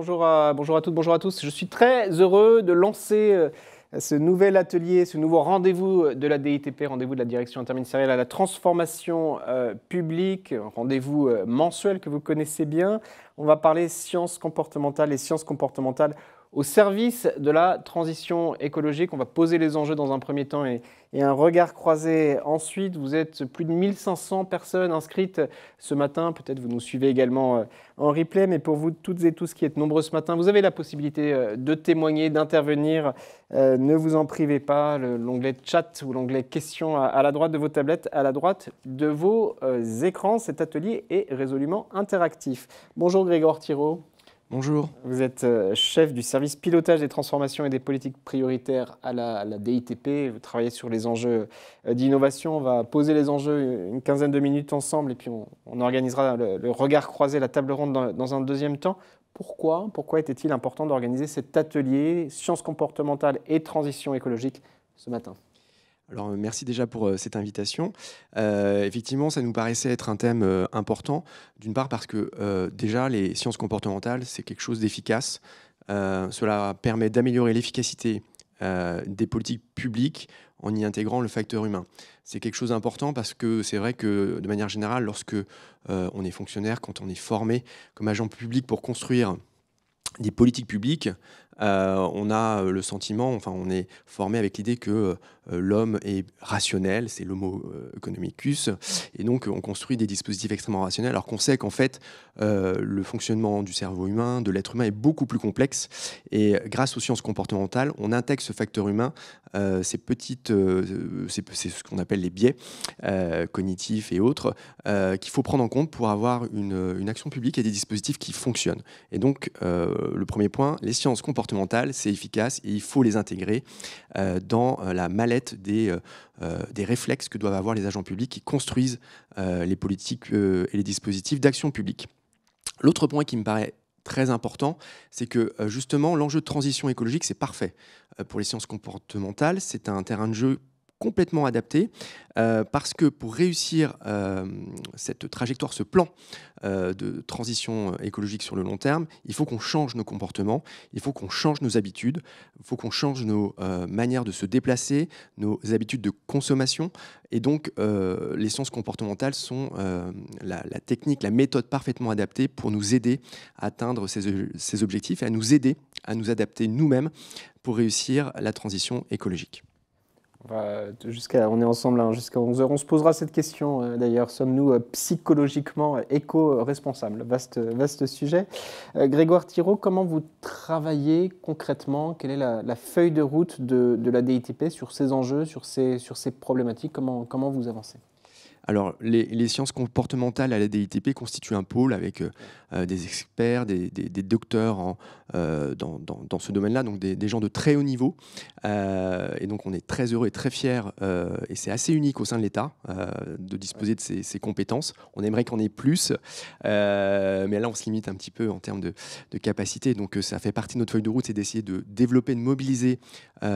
bonjour à toutes, bonjour à tous. Je suis très heureux de lancer ce nouvel atelier, ce nouveau rendez-vous de la DITP, rendez-vous de la Direction interministérielle à la transformation publique, rendez-vous mensuel que vous connaissez bien. On va parler sciences comportementales et sciences comportementales au service de la transition écologique. On va poser les enjeux dans un premier temps et un regard croisé ensuite. Vous êtes plus de 1500 personnes inscrites ce matin. Peut-être vous nous suivez également en replay, mais pour vous toutes et tous qui êtes nombreux ce matin, vous avez la possibilité de témoigner, d'intervenir. Ne vous en privez pas. L'onglet chat ou l'onglet questions à la droite de vos tablettes, à la droite de vos écrans. Cet atelier est résolument interactif. Bonjour Grégoire Thiraud. Bonjour. Vous êtes chef du service pilotage des transformations et des politiques prioritaires à la DITP. Vous travaillez sur les enjeux d'innovation. On va poser les enjeux une quinzaine de minutes ensemble et puis on organisera le regard croisé, la table ronde dans un deuxième temps. Pourquoi était-il important d'organiser cet atelier sciences comportementales et transition écologique ce matin ? Alors, merci déjà pour cette invitation. Effectivement, ça nous paraissait être un thème important, d'une part parce que déjà, les sciences comportementales, c'est quelque chose d'efficace. Cela permet d'améliorer l'efficacité des politiques publiques en y intégrant le facteur humain. C'est quelque chose d'important parce que c'est vrai que, de manière générale, lorsque on est fonctionnaire, quand on est formé comme agent public pour construire des politiques publiques, on a le sentiment, enfin on est formé avec l'idée que l'homme est rationnel, c'est l'homo economicus, et donc on construit des dispositifs extrêmement rationnels, alors qu'on sait qu'en fait le fonctionnement du cerveau humain, de l'être humain est beaucoup plus complexe, et grâce aux sciences comportementales, on intègre ce facteur humain, c'est ce qu'on appelle les biais cognitifs et autres, qu'il faut prendre en compte pour avoir une action publique et des dispositifs qui fonctionnent. Et donc le premier point, les sciences comportementales, c'est efficace et il faut les intégrer dans la mallette des réflexes que doivent avoir les agents publics qui construisent les politiques et les dispositifs d'action publique. L'autre point qui me paraît très important, c'est que justement l'enjeu de transition écologique, c'est parfait. Pour les sciences comportementales, c'est un terrain de jeu complètement adapté parce que pour réussir cette trajectoire, ce plan de transition écologique sur le long terme, il faut qu'on change nos comportements, il faut qu'on change nos habitudes, il faut qu'on change nos manières de se déplacer, nos habitudes de consommation. Et donc, les sciences comportementales sont la technique, la méthode parfaitement adaptée pour nous aider à atteindre ces objectifs et à nous aider à nous adapter nous-mêmes pour réussir la transition écologique. On est ensemble jusqu'à 11h. On se posera cette question d'ailleurs. Sommes-nous psychologiquement éco-responsables ? Vaste sujet. Grégoire Thiraud, comment vous travaillez concrètement ? Quelle est la feuille de route de la DITP sur ces enjeux, sur ces problématiques ? Comment vous avancez ? Alors, les sciences comportementales à la DITP constituent un pôle avec des experts, des docteurs dans ce domaine-là, donc des gens de très haut niveau. Et donc, on est très heureux et très fiers, et c'est assez unique au sein de l'État de disposer de ces compétences. On aimerait qu'on ait plus, mais là, on se limite un petit peu en termes de capacité. Donc, ça fait partie de notre feuille de route, c'est d'essayer de développer, de mobiliser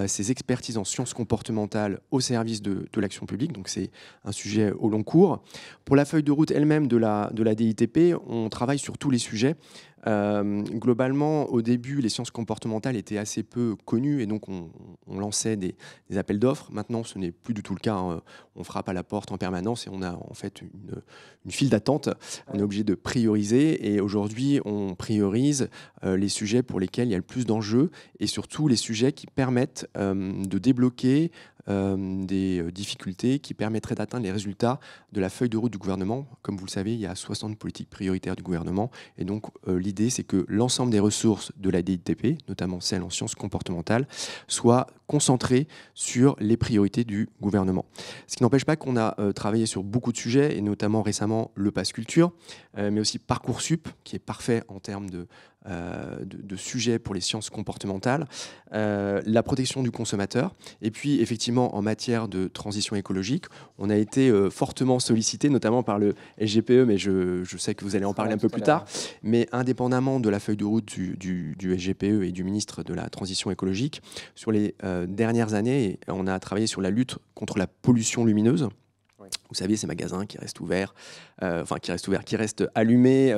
ces expertises en sciences comportementales au service de l'action publique. Donc, c'est un sujet au long cours. Pour la feuille de route elle-même de la DITP, on travaille sur tous les sujets. Globalement, au début, les sciences comportementales étaient assez peu connues et donc on lançait des appels d'offres. Maintenant, ce n'est plus du tout le cas. On frappe à la porte en permanence et on a en fait une file d'attente. On est obligé de prioriser et aujourd'hui, on priorise les sujets pour lesquels il y a le plus d'enjeux et surtout les sujets qui permettent de débloquer des difficultés qui permettraient d'atteindre les résultats de la feuille de route du gouvernement. Comme vous le savez, il y a 60 politiques prioritaires du gouvernement et donc l'idée c'est que l'ensemble des ressources de la DITP, notamment celles en sciences comportementales, soient concentrées sur les priorités du gouvernement. Ce qui n'empêche pas qu'on a travaillé sur beaucoup de sujets et notamment récemment le Pass Culture, mais aussi Parcoursup qui est parfait en termes de sujets pour les sciences comportementales, la protection du consommateur. Et puis, effectivement, en matière de transition écologique, on a été fortement sollicité, notamment par le SGPE, mais je sais que vous allez en parler un peu plus tard. Mais indépendamment de la feuille de route du SGPE et du ministre de la Transition écologique, sur les dernières années, on a travaillé sur la lutte contre la pollution lumineuse. Vous savez, ces magasins qui restent ouverts, qui restent allumés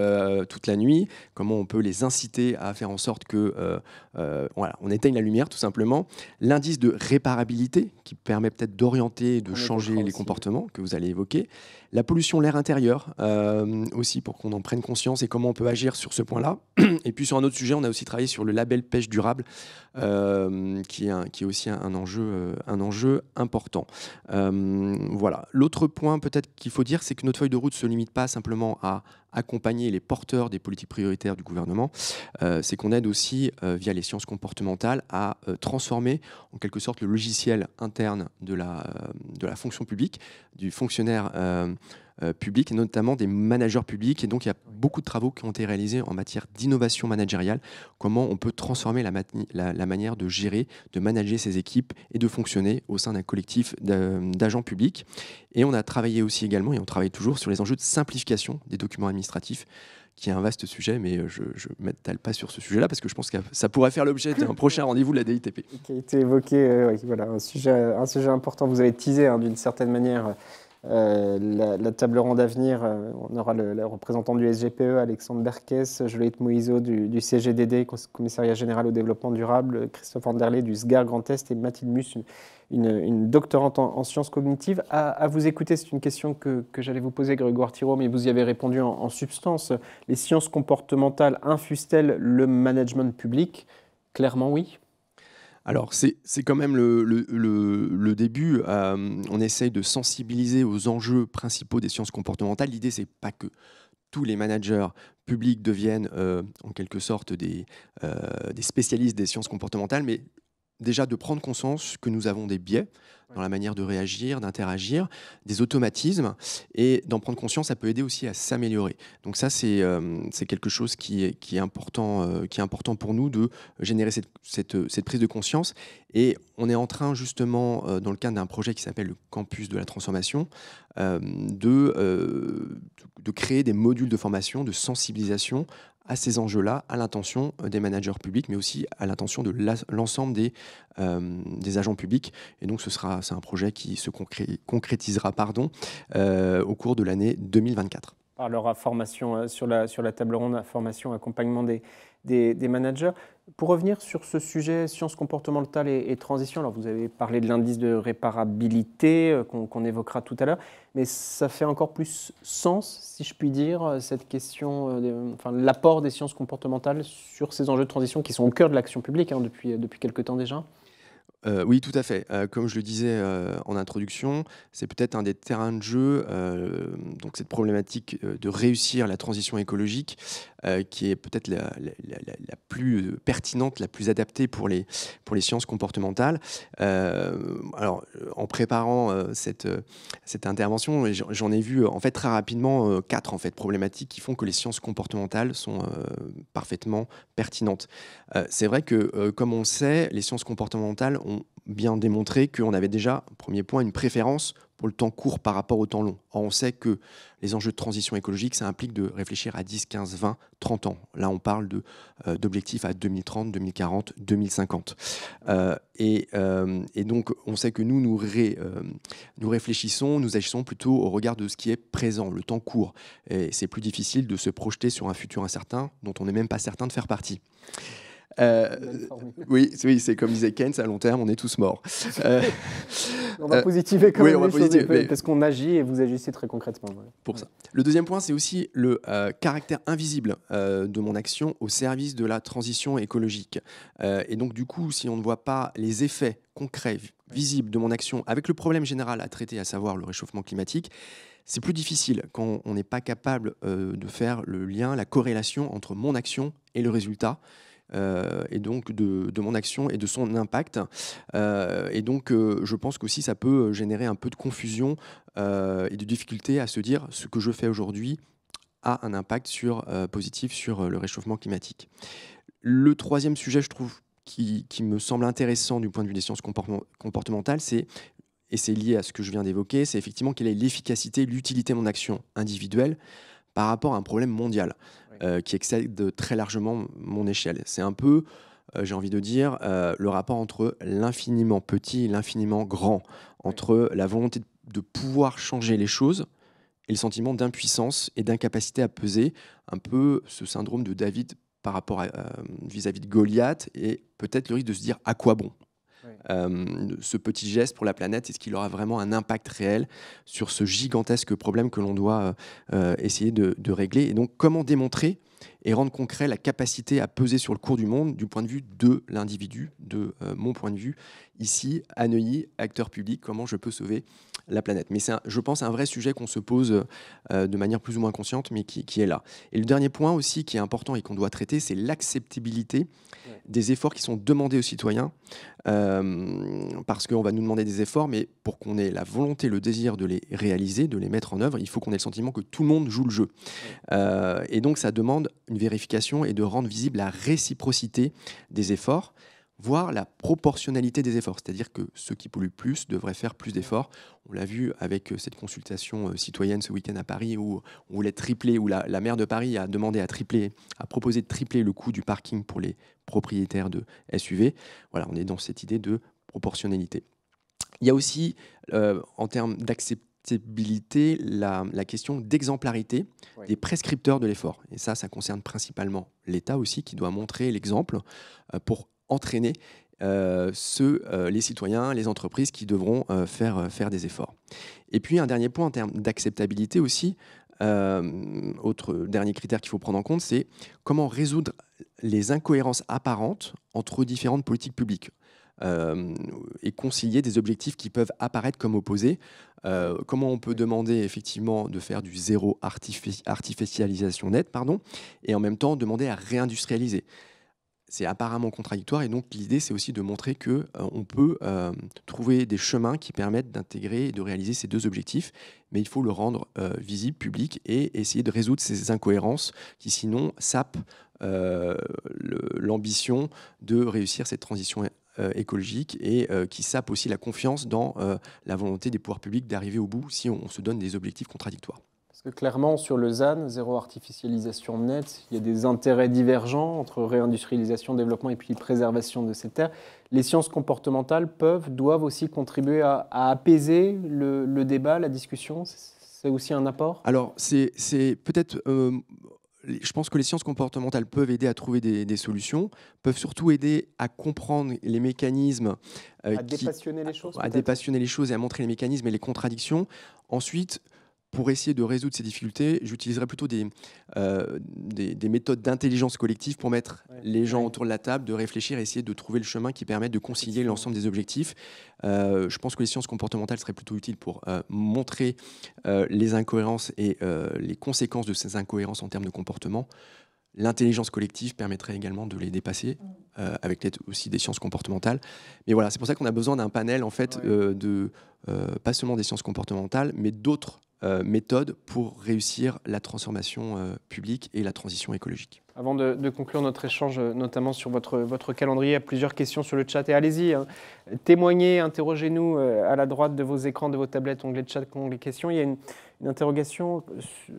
toute la nuit. Comment on peut les inciter à faire en sorte que, voilà, on éteigne la lumière, tout simplement. L'indice de réparabilité, qui permet peut-être d'orienter, de changer les comportements que vous allez évoquer. La pollution de l'air intérieur, aussi, pour qu'on en prenne conscience et comment on peut agir sur ce point-là. Et puis, sur un autre sujet, on a aussi travaillé sur le label pêche durable, qui est aussi un enjeu important. Voilà. L'autre point peut-être qu'il faut dire, c'est que notre feuille de route ne se limite pas simplement à accompagner les porteurs des politiques prioritaires du gouvernement, c'est qu'on aide aussi, via les sciences comportementales, à transformer en quelque sorte le logiciel interne de la fonction publique, du fonctionnaire public, et notamment des managers publics. Et donc, il y a beaucoup de travaux qui ont été réalisés en matière d'innovation managériale, comment on peut transformer la manière de gérer, de manager ses équipes et de fonctionner au sein d'un collectif d'agents publics. Et on a travaillé aussi également, et on travaille toujours, sur les enjeux de simplification des documents administratifs, qui est un vaste sujet, mais je ne m'étale pas sur ce sujet-là, parce que je pense que ça pourrait faire l'objet d'un prochain rendez-vous de la DITP. Qui a été évoqué, oui, voilà, un sujet important. Vous avez teasé d'une certaine manière la table ronde à venir. On aura le représentant du SGPE, Alexandre Berkès, Juliette Moïseau du CGDD, Commissariat Général au Développement Durable, Christophe Anderlé du SGAR Grand Est et Mathilde Mus, une doctorante en sciences cognitives. À vous écouter, c'est une question que j'allais vous poser, Grégoire Thireau, mais vous y avez répondu en substance. Les sciences comportementales infusent-elles le management public? Clairement, oui. Alors, c'est quand même le début. On essaye de sensibiliser aux enjeux principaux des sciences comportementales. L'idée, c'est pas que tous les managers publics deviennent en quelque sorte des spécialistes des sciences comportementales, mais déjà de prendre conscience que nous avons des biais dans la manière de réagir, d'interagir, des automatismes, et d'en prendre conscience, ça peut aider aussi à s'améliorer. Donc ça, c'est quelque chose qui est important pour nous, de générer cette prise de conscience. Et on est en train, justement, dans le cadre d'un projet qui s'appelle le Campus de la Transformation, de créer des modules de formation, de sensibilisation à ces enjeux-là, à l'intention des managers publics, mais aussi à l'intention de l'ensemble des agents publics. Et donc, c'est un projet qui se concrétisera au cours de l'année 2024. Parlera formation sur la table ronde, formation, accompagnement des managers. Pour revenir sur ce sujet, sciences comportementales et transition, alors vous avez parlé de l'indice de réparabilité qu'on évoquera tout à l'heure, mais ça fait encore plus sens, si je puis dire, cette question, l'apport des sciences comportementales sur ces enjeux de transition qui sont au cœur de l'action publique depuis quelque temps déjà. Oui, tout à fait. Comme je le disais en introduction, c'est peut-être un des terrains de jeu, donc cette problématique de réussir la transition écologique, qui est peut-être la plus pertinente, la plus adaptée pour les sciences comportementales. Alors, en préparant cette intervention, j'en ai vu en fait très rapidement 4 problématiques qui font que les sciences comportementales sont parfaitement pertinentes. C'est vrai que, comme on le sait, les sciences comportementales ont bien démontré qu'on avait déjà, premier point, une préférence pour le temps court par rapport au temps long. Or, on sait que les enjeux de transition écologique, ça implique de réfléchir à 10, 15, 20, 30 ans. Là, on parle d'objectifs à 2030, 2040, 2050. Et donc, on sait que nous réfléchissons, nous agissons plutôt au regard de ce qui est présent, le temps court. Et c'est plus difficile de se projeter sur un futur incertain dont on n'est même pas certain de faire partie. Oui, c'est comme disait Keynes, à long terme, on est tous morts. On va positiver quand même les choses, parce qu'on agit et vous agissez très concrètement. Pour ça. Le deuxième point, c'est aussi le caractère invisible de mon action au service de la transition écologique. Et donc, du coup, si on ne voit pas les effets concrets, visibles de mon action avec le problème général à traiter, à savoir le réchauffement climatique, c'est plus difficile quand on n'est pas capable de faire le lien, la corrélation entre mon action et le résultat. Et donc de mon action et de son impact. Et donc, je pense qu'aussi, ça peut générer un peu de confusion et de difficulté à se dire ce que je fais aujourd'hui a un impact positif sur le réchauffement climatique. Le troisième sujet, je trouve, qui me semble intéressant du point de vue des sciences comportementales, et c'est lié à ce que je viens d'évoquer, c'est effectivement quelle est l'efficacité, l'utilité de mon action individuelle par rapport à un problème mondial. Qui excède très largement mon échelle. C'est un peu, j'ai envie de dire, le rapport entre l'infiniment petit et l'infiniment grand, entre la volonté de pouvoir changer les choses et le sentiment d'impuissance et d'incapacité à peser, un peu ce syndrome de David par rapport vis-à-vis de Goliath, et peut-être le risque de se dire à quoi bon ce petit geste pour la planète, est-ce qu'il aura vraiment un impact réel sur ce gigantesque problème que l'on doit essayer de régler. Et donc comment démontrer et rendre concret la capacité à peser sur le cours du monde du point de vue de l'individu, de mon point de vue, ici, à Neuilly, acteur public, comment je peux sauver la planète. Mais c'est, je pense, un vrai sujet qu'on se pose de manière plus ou moins consciente, mais qui est là. Et le dernier point aussi qui est important et qu'on doit traiter, c'est l'acceptabilité des efforts qui sont demandés aux citoyens, parce qu'on va nous demander des efforts, mais pour qu'on ait la volonté, le désir de les réaliser, de les mettre en œuvre, il faut qu'on ait le sentiment que tout le monde joue le jeu. Et donc ça demande une vérification et de rendre visible la réciprocité des efforts, voire la proportionnalité des efforts. C'est-à-dire que ceux qui polluent plus devraient faire plus d'efforts. On l'a vu avec cette consultation citoyenne ce week-end à Paris où on voulait tripler, où la maire de Paris a demandé a proposé de tripler le coût du parking pour les propriétaires de SUV. Voilà, on est dans cette idée de proportionnalité. Il y a aussi, en termes d'acceptabilité, la question d'exemplarité des prescripteurs de l'effort. Et ça concerne principalement l'État aussi, qui doit montrer l'exemple pour entraîner les citoyens, les entreprises qui devront faire des efforts. Et puis un dernier point en termes d'acceptabilité aussi, autre dernier critère qu'il faut prendre en compte, c'est comment résoudre les incohérences apparentes entre différentes politiques publiques. Et concilier des objectifs qui peuvent apparaître comme opposés. Comment on peut demander effectivement de faire du zéro artificialisation nette, et en même temps demander à réindustrialiser. C'est apparemment contradictoire, et donc l'idée c'est aussi de montrer qu'on peut trouver des chemins qui permettent d'intégrer et de réaliser ces deux objectifs, mais il faut le rendre visible, public, et essayer de résoudre ces incohérences qui sinon sapent l'ambition de réussir cette transition écologique, et qui sape aussi la confiance dans la volonté des pouvoirs publics d'arriver au bout si on se donne des objectifs contradictoires. Parce que clairement, sur le ZAN, zéro artificialisation nette, il y a des intérêts divergents entre réindustrialisation, développement et puis préservation de ces terres. Les sciences comportementales doivent aussi contribuer à apaiser le débat, la discussion. C'est aussi un apport? Alors, c'est peut-être... je pense que les sciences comportementales peuvent aider à trouver des solutions, peuvent surtout aider à comprendre les mécanismes. À dépassionner les choses. À dépassionner les choses et à montrer les mécanismes et les contradictions. Ensuite, pour essayer de résoudre ces difficultés, j'utiliserai plutôt des méthodes d'intelligence collective pour mettre les gens autour de la table, de réfléchir et essayer de trouver le chemin qui permet de concilier l'ensemble des objectifs. Je pense que les sciences comportementales seraient plutôt utiles pour montrer les incohérences et les conséquences de ces incohérences en termes de comportement. L'intelligence collective permettrait également de les dépasser, avec l'aide aussi des sciences comportementales. Mais voilà, c'est pour ça qu'on a besoin d'un panel, en fait, pas seulement des sciences comportementales, mais d'autres méthodes pour réussir la transformation publique et la transition écologique. Avant de conclure notre échange, notamment sur votre calendrier, il y a plusieurs questions sur le chat. Et allez-y, témoignez, interrogez-nous à la droite de vos écrans, de vos tablettes, onglet chat, onglet questions. Il y a une interrogation, je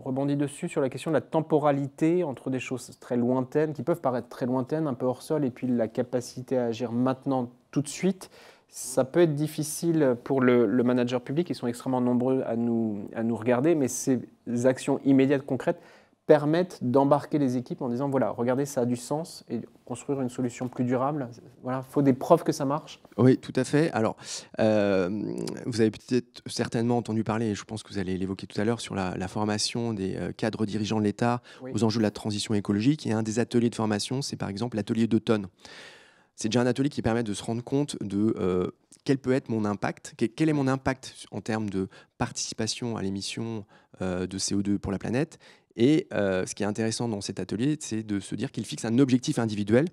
rebondis dessus, sur la question de la temporalité entre des choses très lointaines, qui peuvent paraître très lointaines, un peu hors sol, et puis la capacité à agir maintenant, tout de suite. Ça peut être difficile pour le manager public, ils sont extrêmement nombreux à nous regarder, mais ces actions immédiates, concrètes, permettent d'embarquer les équipes en disant, voilà, regardez, ça a du sens, et construire une solution plus durable. Voilà, il faut des preuves que ça marche. Oui, tout à fait. Alors, vous avez peut-être certainement entendu parler, et je pense que vous allez l'évoquer tout à l'heure, sur la formation des cadres dirigeants de l'État aux enjeux de la transition écologique. Et un des ateliers de formation, c'est par exemple l'atelier d'automne. C'est déjà un atelier qui permet de se rendre compte de quel peut être mon impact, quel est mon impact en termes de participation à l'émission de CO2 pour la planète. Et ce qui est intéressant dans cet atelier, c'est de se dire qu'il fixe un objectif individuel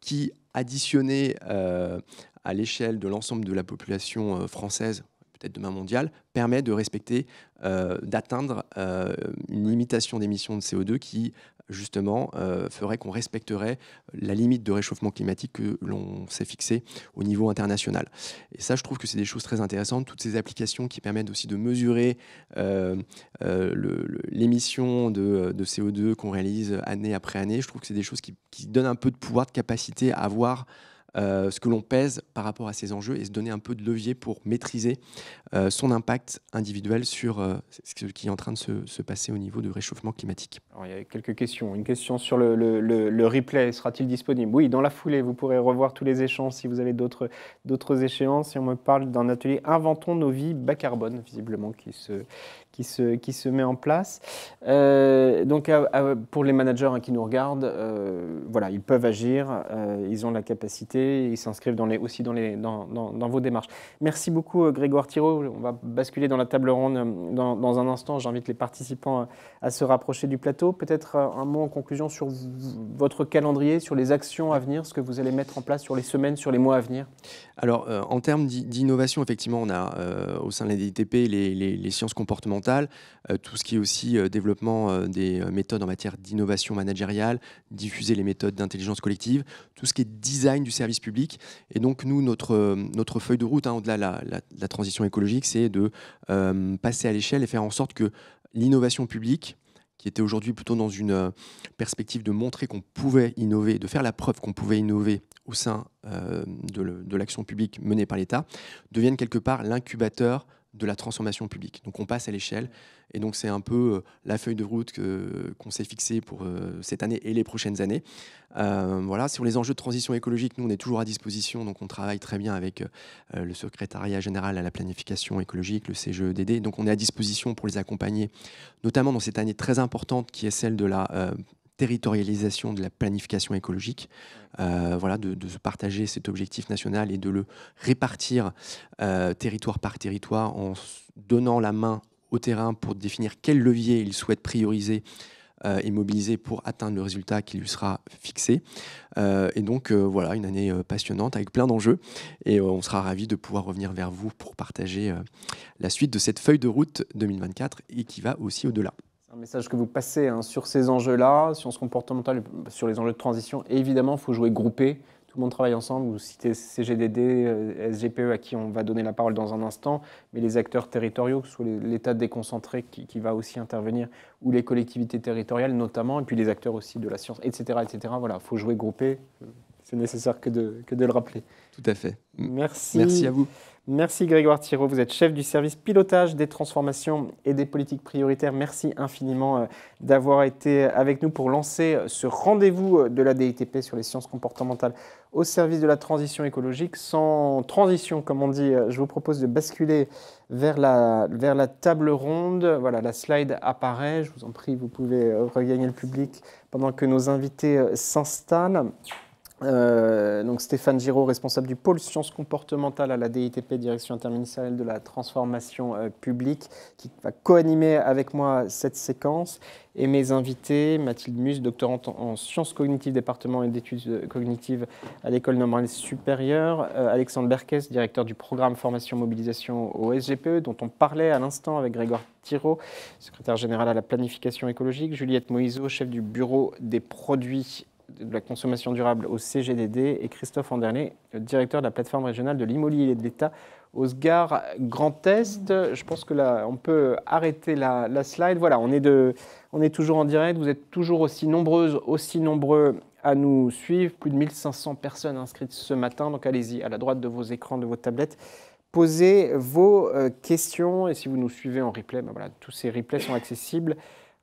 qui, additionné à l'échelle de l'ensemble de la population française, peut-être demain mondiale, permet de respecter, d'atteindre une limitation d'émissions de CO2 qui, justement, ferait qu'on respecterait la limite de réchauffement climatique que l'on s'est fixée au niveau international. Et ça, je trouve que c'est des choses très intéressantes, toutes ces applications qui permettent aussi de mesurer l'émission de CO2 qu'on réalise année après année. Je trouve que c'est des choses qui donnent un peu de pouvoir, de capacité à avoir ce que l'on pèse par rapport à ces enjeux et se donner un peu de levier pour maîtriser son impact individuel sur ce qui est en train de se passer au niveau du réchauffement climatique. Alors, il y a quelques questions. Une question sur le replay, sera-t-il disponible? Oui, dans la foulée, vous pourrez revoir tous les échanges si vous avez d'autres échéances. Et on me parle d'un atelier Inventons nos vies bas carbone, visiblement, qui se met en place. Donc, pour les managers qui nous regardent, voilà, ils peuvent agir, ils ont la capacité, ils s'inscrivent aussi dans vos démarches. Merci beaucoup, Grégoire Thirault. On va basculer dans la table ronde dans un instant. J'invite les participants à se rapprocher du plateau. Peut-être un mot en conclusion sur votre calendrier, sur les actions à venir, ce que vous allez mettre en place sur les semaines, sur les mois à venir. Alors, en termes d'innovation, effectivement, on a au sein de la DITP les sciences comportementales, tout ce qui est aussi développement des méthodes en matière d'innovation managériale, diffuser les méthodes d'intelligence collective, tout ce qui est design du service public. Et donc, nous, notre feuille de route, au-delà de la transition écologique, c'est de passer à l'échelle et faire en sorte que l'innovation publique, qui était aujourd'hui plutôt dans une perspective de montrer qu'on pouvait innover, de faire la preuve qu'on pouvait innover au sein de l'action publique menée par l'État, devienne quelque part l'incubateur de la transformation publique. Donc on passe à l'échelle, et donc c'est un peu la feuille de route qu'on s'est fixée pour cette année et les prochaines années. Voilà, sur les enjeux de transition écologique, nous on est toujours à disposition, donc on travaille très bien avec le secrétariat général à la planification écologique, le CGEDD, donc on est à disposition pour les accompagner, notamment dans cette année très importante qui est celle de la territorialisation de la planification écologique, voilà, de se partager cet objectif national et de le répartir territoire par territoire en donnant la main au terrain pour définir quel levier il souhaite prioriser et mobiliser pour atteindre le résultat qui lui sera fixé. Et donc voilà, une année passionnante avec plein d'enjeux, et on sera ravis de pouvoir revenir vers vous pour partager la suite de cette feuille de route 2024 et qui va aussi au-delà. Un message que vous passez sur ces enjeux-là, sciences comportementales, sur les enjeux de transition. Et évidemment, il faut jouer groupé. Tout le monde travaille ensemble. Vous citez CGDD, SGPE, à qui on va donner la parole dans un instant, mais les acteurs territoriaux, que ce soit l'État déconcentré qui va aussi intervenir, ou les collectivités territoriales notamment, et puis les acteurs aussi de la science, etc. etc. Voilà, il faut jouer groupé. C'est nécessaire que de le rappeler. Tout à fait. Merci. Merci à vous. Merci Grégoire Thirault, vous êtes chef du service pilotage des transformations et des politiques prioritaires. Merci infiniment d'avoir été avec nous pour lancer ce rendez-vous de la DITP sur les sciences comportementales au service de la transition écologique. Sans transition, comme on dit, je vous propose de basculer vers la table ronde. Voilà, la slide apparaît. Je vous en prie, vous pouvez regagner le public pendant que nos invités s'installent. Donc Stéphane Giraud, responsable du pôle sciences comportementales à la DITP, direction interministérielle de la transformation publique, qui va co-animer avec moi cette séquence. Et mes invités, Mathilde Mus, doctorante en sciences cognitives, département d'études cognitives à l'École normale supérieure, Alexandre Berkès, directeur du programme formation mobilisation au SGPE, dont on parlait à l'instant avec Grégoire Thirault, secrétaire général à la planification écologique, Juliette Moïseau, chef du bureau des produits de la consommation durable au CGDD, et Christophe Anderlet, directeur de la plateforme régionale de l'immobilier de l'État au SGAR Grand Est. Je pense que là, on peut arrêter la slide. Voilà, on est toujours en direct. Vous êtes toujours aussi nombreuses, aussi nombreux à nous suivre. Plus de 1500 personnes inscrites ce matin. Donc allez-y, à la droite de vos écrans, de vos tablettes. Posez vos questions. Et si vous nous suivez en replay, ben voilà, tous ces replays sont accessibles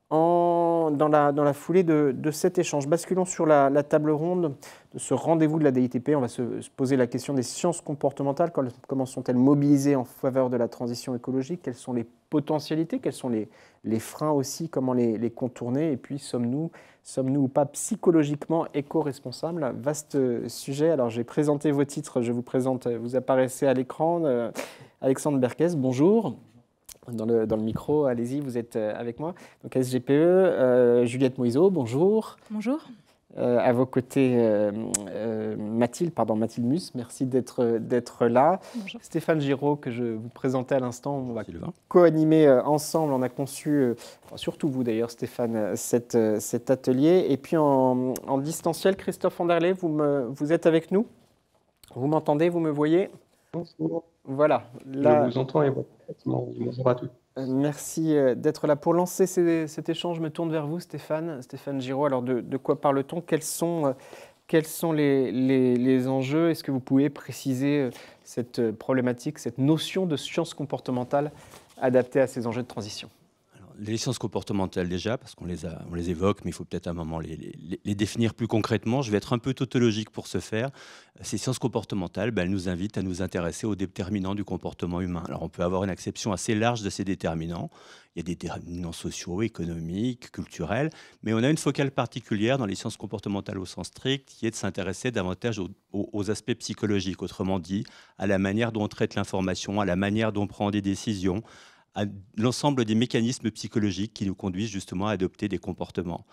dans la foulée de cet échange. Basculons sur la table ronde de ce rendez-vous de la DITP. On va se poser la question des sciences comportementales. Comment sont-elles mobilisées en faveur de la transition écologique? Quelles sont les potentialités? Quels sont les freins aussi? Comment les contourner? Et puis, sommes-nous ou pas psychologiquement éco-responsables? Vaste sujet. Alors, j'ai présenté vos titres. Je vous présente, vous apparaissez à l'écran. Alexandre Berkès, bonjour. Dans le micro, allez-y, vous êtes avec moi. Donc SGPE, Juliette Moïseau, bonjour. Bonjour. À vos côtés, Mathilde Mus, merci d'être là. Bonjour. Stéphane Giraud, que je vous présentais à l'instant, on va co-animer ensemble. On a conçu, surtout vous d'ailleurs Stéphane, cet atelier. Et puis en distanciel, Christophe Anderlet, vous êtes avec nous? Vous m'entendez, vous me voyez? Bonjour. Voilà. Je vous entends et bonjour à tous. Merci d'être là. Pour lancer cet échange, je me tourne vers vous, Stéphane Giraud. Alors, de quoi parle-t-on? Quelles sont quels sont les enjeux? Est-ce que vous pouvez préciser cette problématique, cette notion de science comportementale adaptée à ces enjeux de transition? Les sciences comportementales déjà, parce qu'on les évoque, mais il faut peut-être à un moment les définir plus concrètement. Je vais être un peu tautologique pour ce faire. Ces sciences comportementales, elles nous invitent à nous intéresser aux déterminants du comportement humain. Alors on peut avoir une acception assez large de ces déterminants. Il y a des déterminants sociaux, économiques, culturels, mais on a une focale particulière dans les sciences comportementales au sens strict, qui est de s'intéresser davantage aux aspects psychologiques, autrement dit, à la manière dont on traite l'information, à la manière dont on prend des décisions, à l'ensemble des mécanismes psychologiques qui nous conduisent justement à adopter des comportements.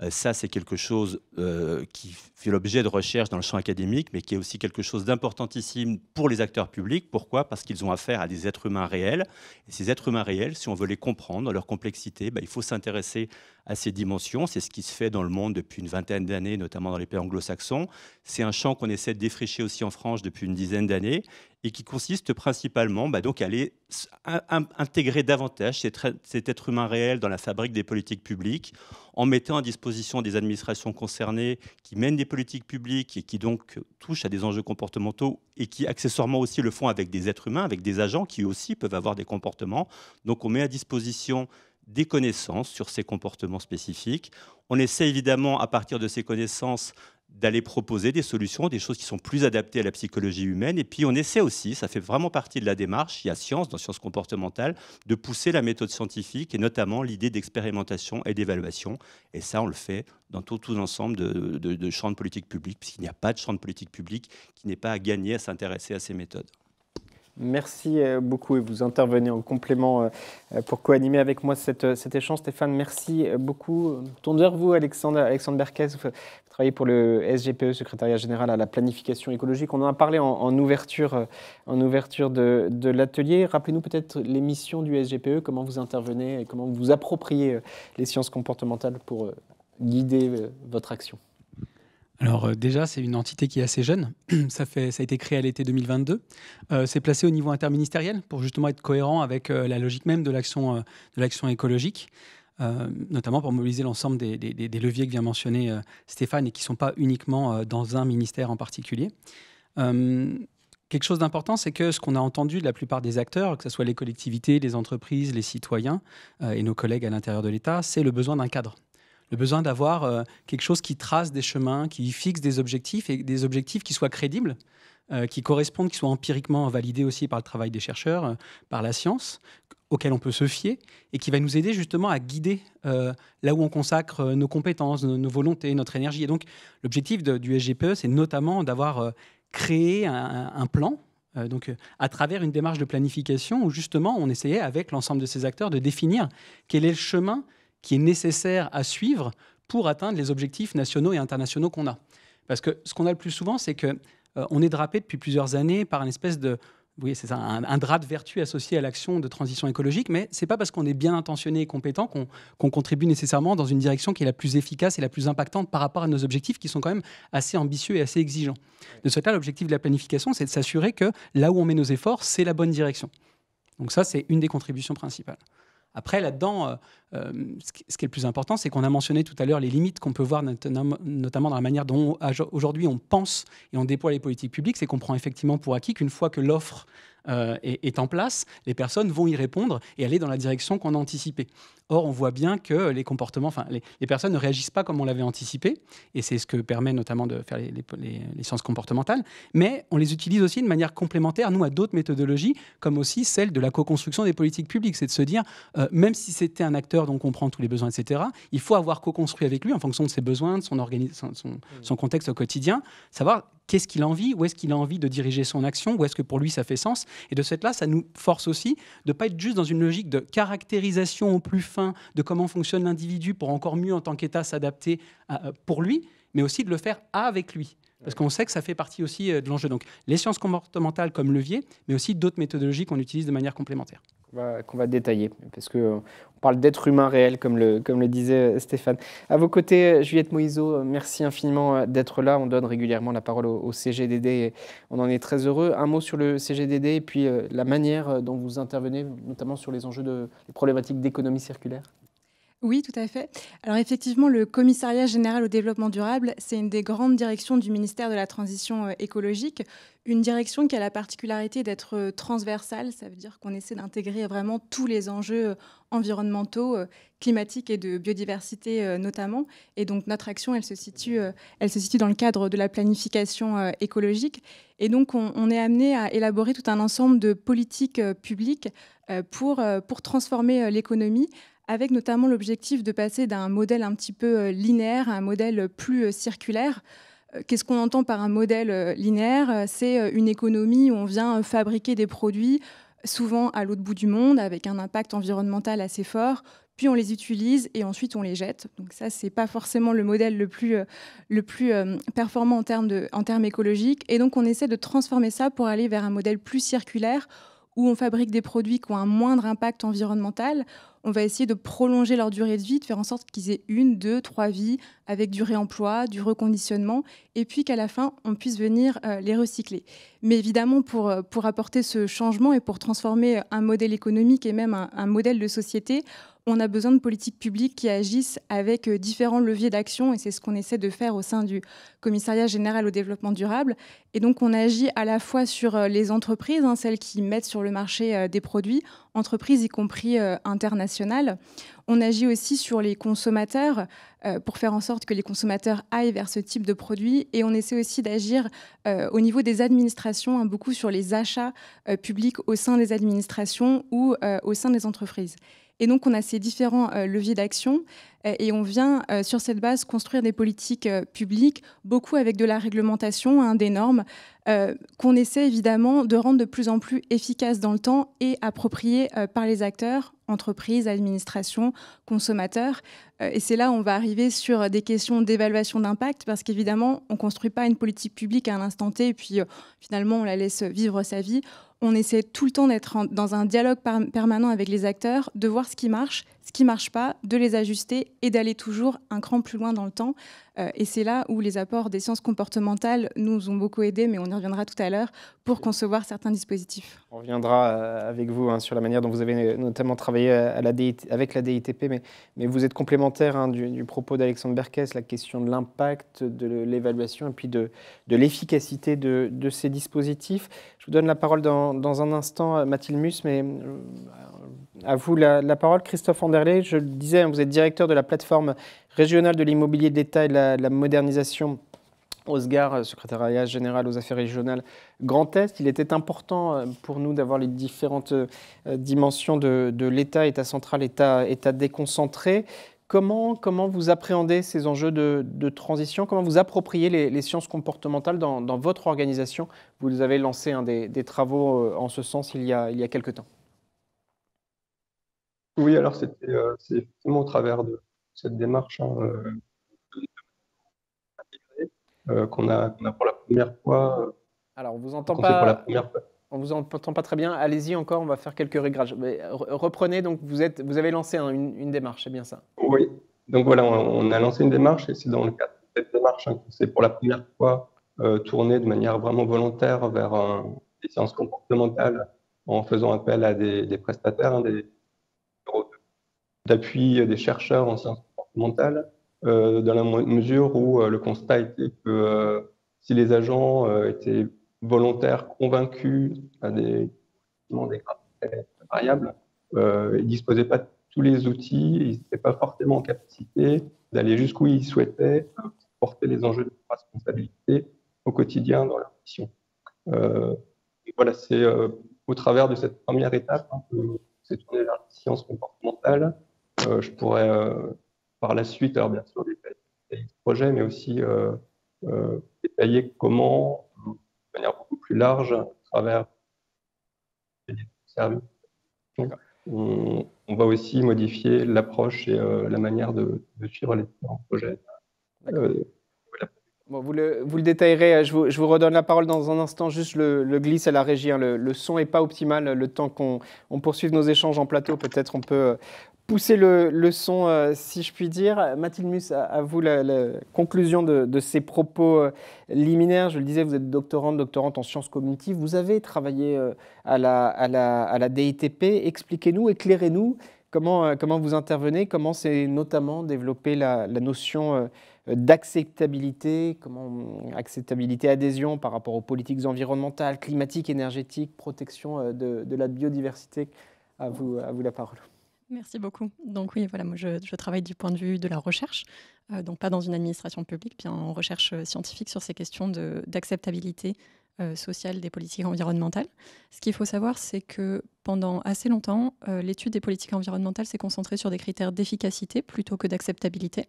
Ça, c'est quelque chose qui fait l'objet de recherches dans le champ académique, mais qui est aussi quelque chose d'importantissime pour les acteurs publics. Pourquoi? Parce qu'ils ont affaire à des êtres humains réels. Et ces êtres humains réels, si on veut les comprendre dans leur complexité, il faut s'intéresser à ces dimensions. C'est ce qui se fait dans le monde depuis une vingtaine d'années, notamment dans les pays anglo-saxons. C'est un champ qu'on essaie de défricher aussi en France depuis une dizaine d'années et qui consiste principalement donc, à aller intégrer davantage cet être humain réel dans la fabrique des politiques publiques en mettant à disposition des administrations concernées qui mènent des politiques publiques et qui donc touchent à des enjeux comportementaux et qui accessoirement aussi le font avec des êtres humains, avec des agents qui aussi peuvent avoir des comportements. Donc on met à disposition des connaissances sur ces comportements spécifiques. On essaie évidemment à partir de ces connaissances d'aller proposer des solutions, des choses qui sont plus adaptées à la psychologie humaine. Et puis on essaie aussi, ça fait vraiment partie de la démarche, il y a science, dans sciences comportementales, de pousser la méthode scientifique et notamment l'idée d'expérimentation et d'évaluation. Et ça, on le fait dans tout l'ensemble de champs de politique publique, puisqu'il n'y a pas de champ de politique publique qui n'ait pas à gagner à s'intéresser à ces méthodes. Merci beaucoup et vous intervenez en complément pour co-animer avec moi cet échange. Stéphane, merci beaucoup. Tourne vers vous, Alexandre Berkès. Vous travaillez pour le SGPE, Secrétariat Général à la Planification écologique. On en a parlé en ouverture de l'atelier. Rappelez-nous peut-être les missions du SGPE, comment vous intervenez et comment vous appropriez les sciences comportementales pour guider votre action. Alors déjà, c'est une entité qui est assez jeune. Ça a été créé à l'été 2022. C'est placé au niveau interministériel pour justement être cohérent avec la logique même de l'action écologique, notamment pour mobiliser l'ensemble des leviers que vient mentionner Stéphane et qui ne sont pas uniquement dans un ministère en particulier. Quelque chose d'important, c'est que ce qu'on a entendu de la plupart des acteurs, que ce soit les collectivités, les entreprises, les citoyens et nos collègues à l'intérieur de l'État, c'est le besoin d'un cadre. Le besoin d'avoir quelque chose qui trace des chemins, qui fixe des objectifs et des objectifs qui soient crédibles, qui correspondent, qui soient empiriquement validés aussi par le travail des chercheurs, par la science, auxquels on peut se fier et qui va nous aider justement à guider là où on consacre nos compétences, nos volontés, notre énergie. Et donc l'objectif du SGPE, c'est notamment d'avoir créé un plan, à travers une démarche de planification où justement on essayait avec l'ensemble de ces acteurs de définir quel est le chemin qui est nécessaire à suivre pour atteindre les objectifs nationaux et internationaux qu'on a. Parce que ce qu'on a le plus souvent, c'est qu'on est drapé depuis plusieurs années par une espèce de... Oui, c'est ça, un drap de vertu associé à l'action de transition écologique, mais ce n'est pas parce qu'on est bien intentionné et compétent qu'on contribue nécessairement dans une direction qui est la plus efficace et la plus impactante par rapport à nos objectifs qui sont quand même assez ambitieux et assez exigeants. De ce fait-là, l'objectif de la planification, c'est de s'assurer que là où on met nos efforts, c'est la bonne direction. Donc ça, c'est une des contributions principales. Après, là-dedans, ce qui est le plus important, c'est qu'on a mentionné tout à l'heure les limites qu'on peut voir, notamment dans la manière dont aujourd'hui on pense et on déploie les politiques publiques. C'est qu'on prend effectivement pour acquis qu'une fois que l'offre est en place, les personnes vont y répondre et aller dans la direction qu'on a anticipée. Or, on voit bien que les comportements, les personnes ne réagissent pas comme on l'avait anticipé, et c'est ce que permet notamment de faire les sciences comportementales, mais on les utilise aussi de manière complémentaire, nous, à d'autres méthodologies, comme aussi celle de la co-construction des politiques publiques. C'est de se dire, même si c'était un acteur dont on comprend tous les besoins, etc., il faut avoir co-construit avec lui en fonction de ses besoins, de son contexte au quotidien, savoir qu'est-ce qu'il a envie, où est-ce qu'il a envie de diriger son action, où est-ce que pour lui ça fait sens. Et de ce fait-là, ça nous force aussi de ne pas être juste dans une logique de caractérisation au plus fin de comment fonctionne l'individu pour encore mieux en tant qu'État s'adapter pour lui, mais aussi de le faire avec lui. Parce qu'on sait que ça fait partie aussi de l'enjeu. Donc les sciences comportementales comme levier, mais aussi d'autres méthodologies qu'on utilise de manière complémentaire. Qu'on va détailler, parce qu'on parle d'être humain réel, comme le disait Stéphane. À vos côtés, Juliette Moïseau, merci infiniment d'être là. On donne régulièrement la parole au CGDD et on en est très heureux. Un mot sur le CGDD et puis la manière dont vous intervenez, notamment sur les enjeux les problématiques d'économie circulaire. Oui, tout à fait. Alors effectivement, le Commissariat général au développement durable, c'est une des grandes directions du ministère de la Transition écologique, une direction qui a la particularité d'être transversale. Ça veut dire qu'on essaie d'intégrer vraiment tous les enjeux environnementaux, climatiques et de biodiversité notamment. Et donc notre action, elle se situe dans le cadre de la planification écologique. Et donc on est amené à élaborer tout un ensemble de politiques publiques pour transformer l'économie, avec notamment l'objectif de passer d'un modèle un petit peu linéaire à un modèle plus circulaire. Qu'est-ce qu'on entend par un modèle linéaire? C'est une économie où on vient fabriquer des produits, souvent à l'autre bout du monde, avec un impact environnemental assez fort, puis on les utilise et ensuite on les jette. Donc ça, c'est pas forcément le modèle le plus performant en termes écologiques. Et donc on essaie de transformer ça pour aller vers un modèle plus circulaire, où on fabrique des produits qui ont un moindre impact environnemental. On va essayer de prolonger leur durée de vie, de faire en sorte qu'ils aient 1, 2, 3 vies, avec du réemploi, du reconditionnement, et puis qu'à la fin, on puisse venir les recycler. Mais évidemment, pour apporter ce changement et pour transformer un modèle économique et même un modèle de société, on a besoin de politiques publiques qui agissent avec différents leviers d'action, et c'est ce qu'on essaie de faire au sein du Commissariat général au développement durable. Et donc, on agit à la fois sur les entreprises, celles qui mettent sur le marché des produits, entreprises y compris internationales. On agit aussi sur les consommateurs pour faire en sorte que les consommateurs aillent vers ce type de produits. Et on essaie aussi d'agir au niveau des administrations, beaucoup sur les achats publics au sein des administrations ou au sein des entreprises. Et donc, on a ces différents leviers d'action et on vient, sur cette base, construire des politiques publiques, beaucoup avec de la réglementation, des normes, qu'on essaie évidemment de rendre de plus en plus efficaces dans le temps et appropriées par les acteurs, entreprises, administrations, consommateurs. Et c'est là où on va arriver sur des questions d'évaluation d'impact, parce qu'évidemment, on ne construit pas une politique publique à un instant T et puis finalement, on la laisse vivre sa vie. On essaie tout le temps d'être dans un dialogue permanent avec les acteurs, de voir ce qui marche pas, de les ajuster et d'aller toujours un cran plus loin dans le temps. Et c'est là où les apports des sciences comportementales nous ont beaucoup aidés, mais on y reviendra tout à l'heure, pour concevoir certains dispositifs. On reviendra avec vous sur la manière dont vous avez notamment travaillé avec la DITP, mais vous êtes complémentaire du propos d'Alexandre Berkès, la question de l'impact, de l'évaluation et puis de l'efficacité de ces dispositifs. Je vous donne la parole dans un instant, Mathilde Mus, mais à vous la parole. Christophe Anderlé, je le disais, vous êtes directeur de la plateforme régionale de l'immobilier de l'État et de la modernisation OSGAR, secrétariat général aux affaires régionales Grand Est. Il était important pour nous d'avoir les différentes dimensions de l'État, État central, État déconcentré. Comment vous appréhendez ces enjeux de transition? Comment vous appropriez les sciences comportementales dans votre organisation? Vous avez lancé des travaux en ce sens il y a quelques temps. Oui, alors c'est effectivement au travers de cette démarche qu'on a pour la première fois. Alors, on vous entend pas. On vous entend pas très bien. Allez-y encore, on va faire quelques réglages. Mais reprenez, donc vous avez lancé une démarche, c'est bien ça? Oui, donc voilà, on a lancé une démarche et c'est dans le cadre de cette démarche que c'est pour la première fois tourné de manière vraiment volontaire vers des sciences comportementales en faisant appel à des prestataires, des bureaux d'appui, des chercheurs en sciences comportementales, dans la mesure où le constat était que si les agents étaient volontaires, convaincus à des grades très variables, ils ne disposaient pas de tous les outils, ils n'étaient pas forcément en capacité d'aller jusqu'où ils souhaitaient, porter les enjeux de responsabilité au quotidien dans leur mission. Voilà, c'est au travers de cette première étape que c'est tourné vers les sciences comportementales. Je pourrais par la suite, alors bien sûr, détailler le projet, mais aussi détailler comment, de manière beaucoup plus large, à travers les services, on va aussi modifier l'approche et la manière de suivre les différents projets. Bon, vous le détaillerez, je vous redonne la parole dans un instant, juste le glisse à la régie, le son n'est pas optimal, le temps qu'on poursuive nos échanges en plateau, peut-être on peut pousser le son, si je puis dire. Mathilde Mus, à vous la conclusion de ces propos liminaires. Je le disais, vous êtes doctorante en sciences cognitives, vous avez travaillé à la DITP. Expliquez-nous, éclairez-nous, comment vous intervenez, comment c'est notamment développé la notion d'acceptabilité, acceptabilité, adhésion par rapport aux politiques environnementales, climatiques, énergétiques, protection de la biodiversité. À vous la parole. Merci beaucoup. Donc oui, voilà, moi je travaille du point de vue de la recherche, donc pas dans une administration publique, bien en recherche scientifique sur ces questions d'acceptabilité sociale des politiques environnementales. Ce qu'il faut savoir, c'est que pendant assez longtemps, l'étude des politiques environnementales s'est concentrée sur des critères d'efficacité plutôt que d'acceptabilité.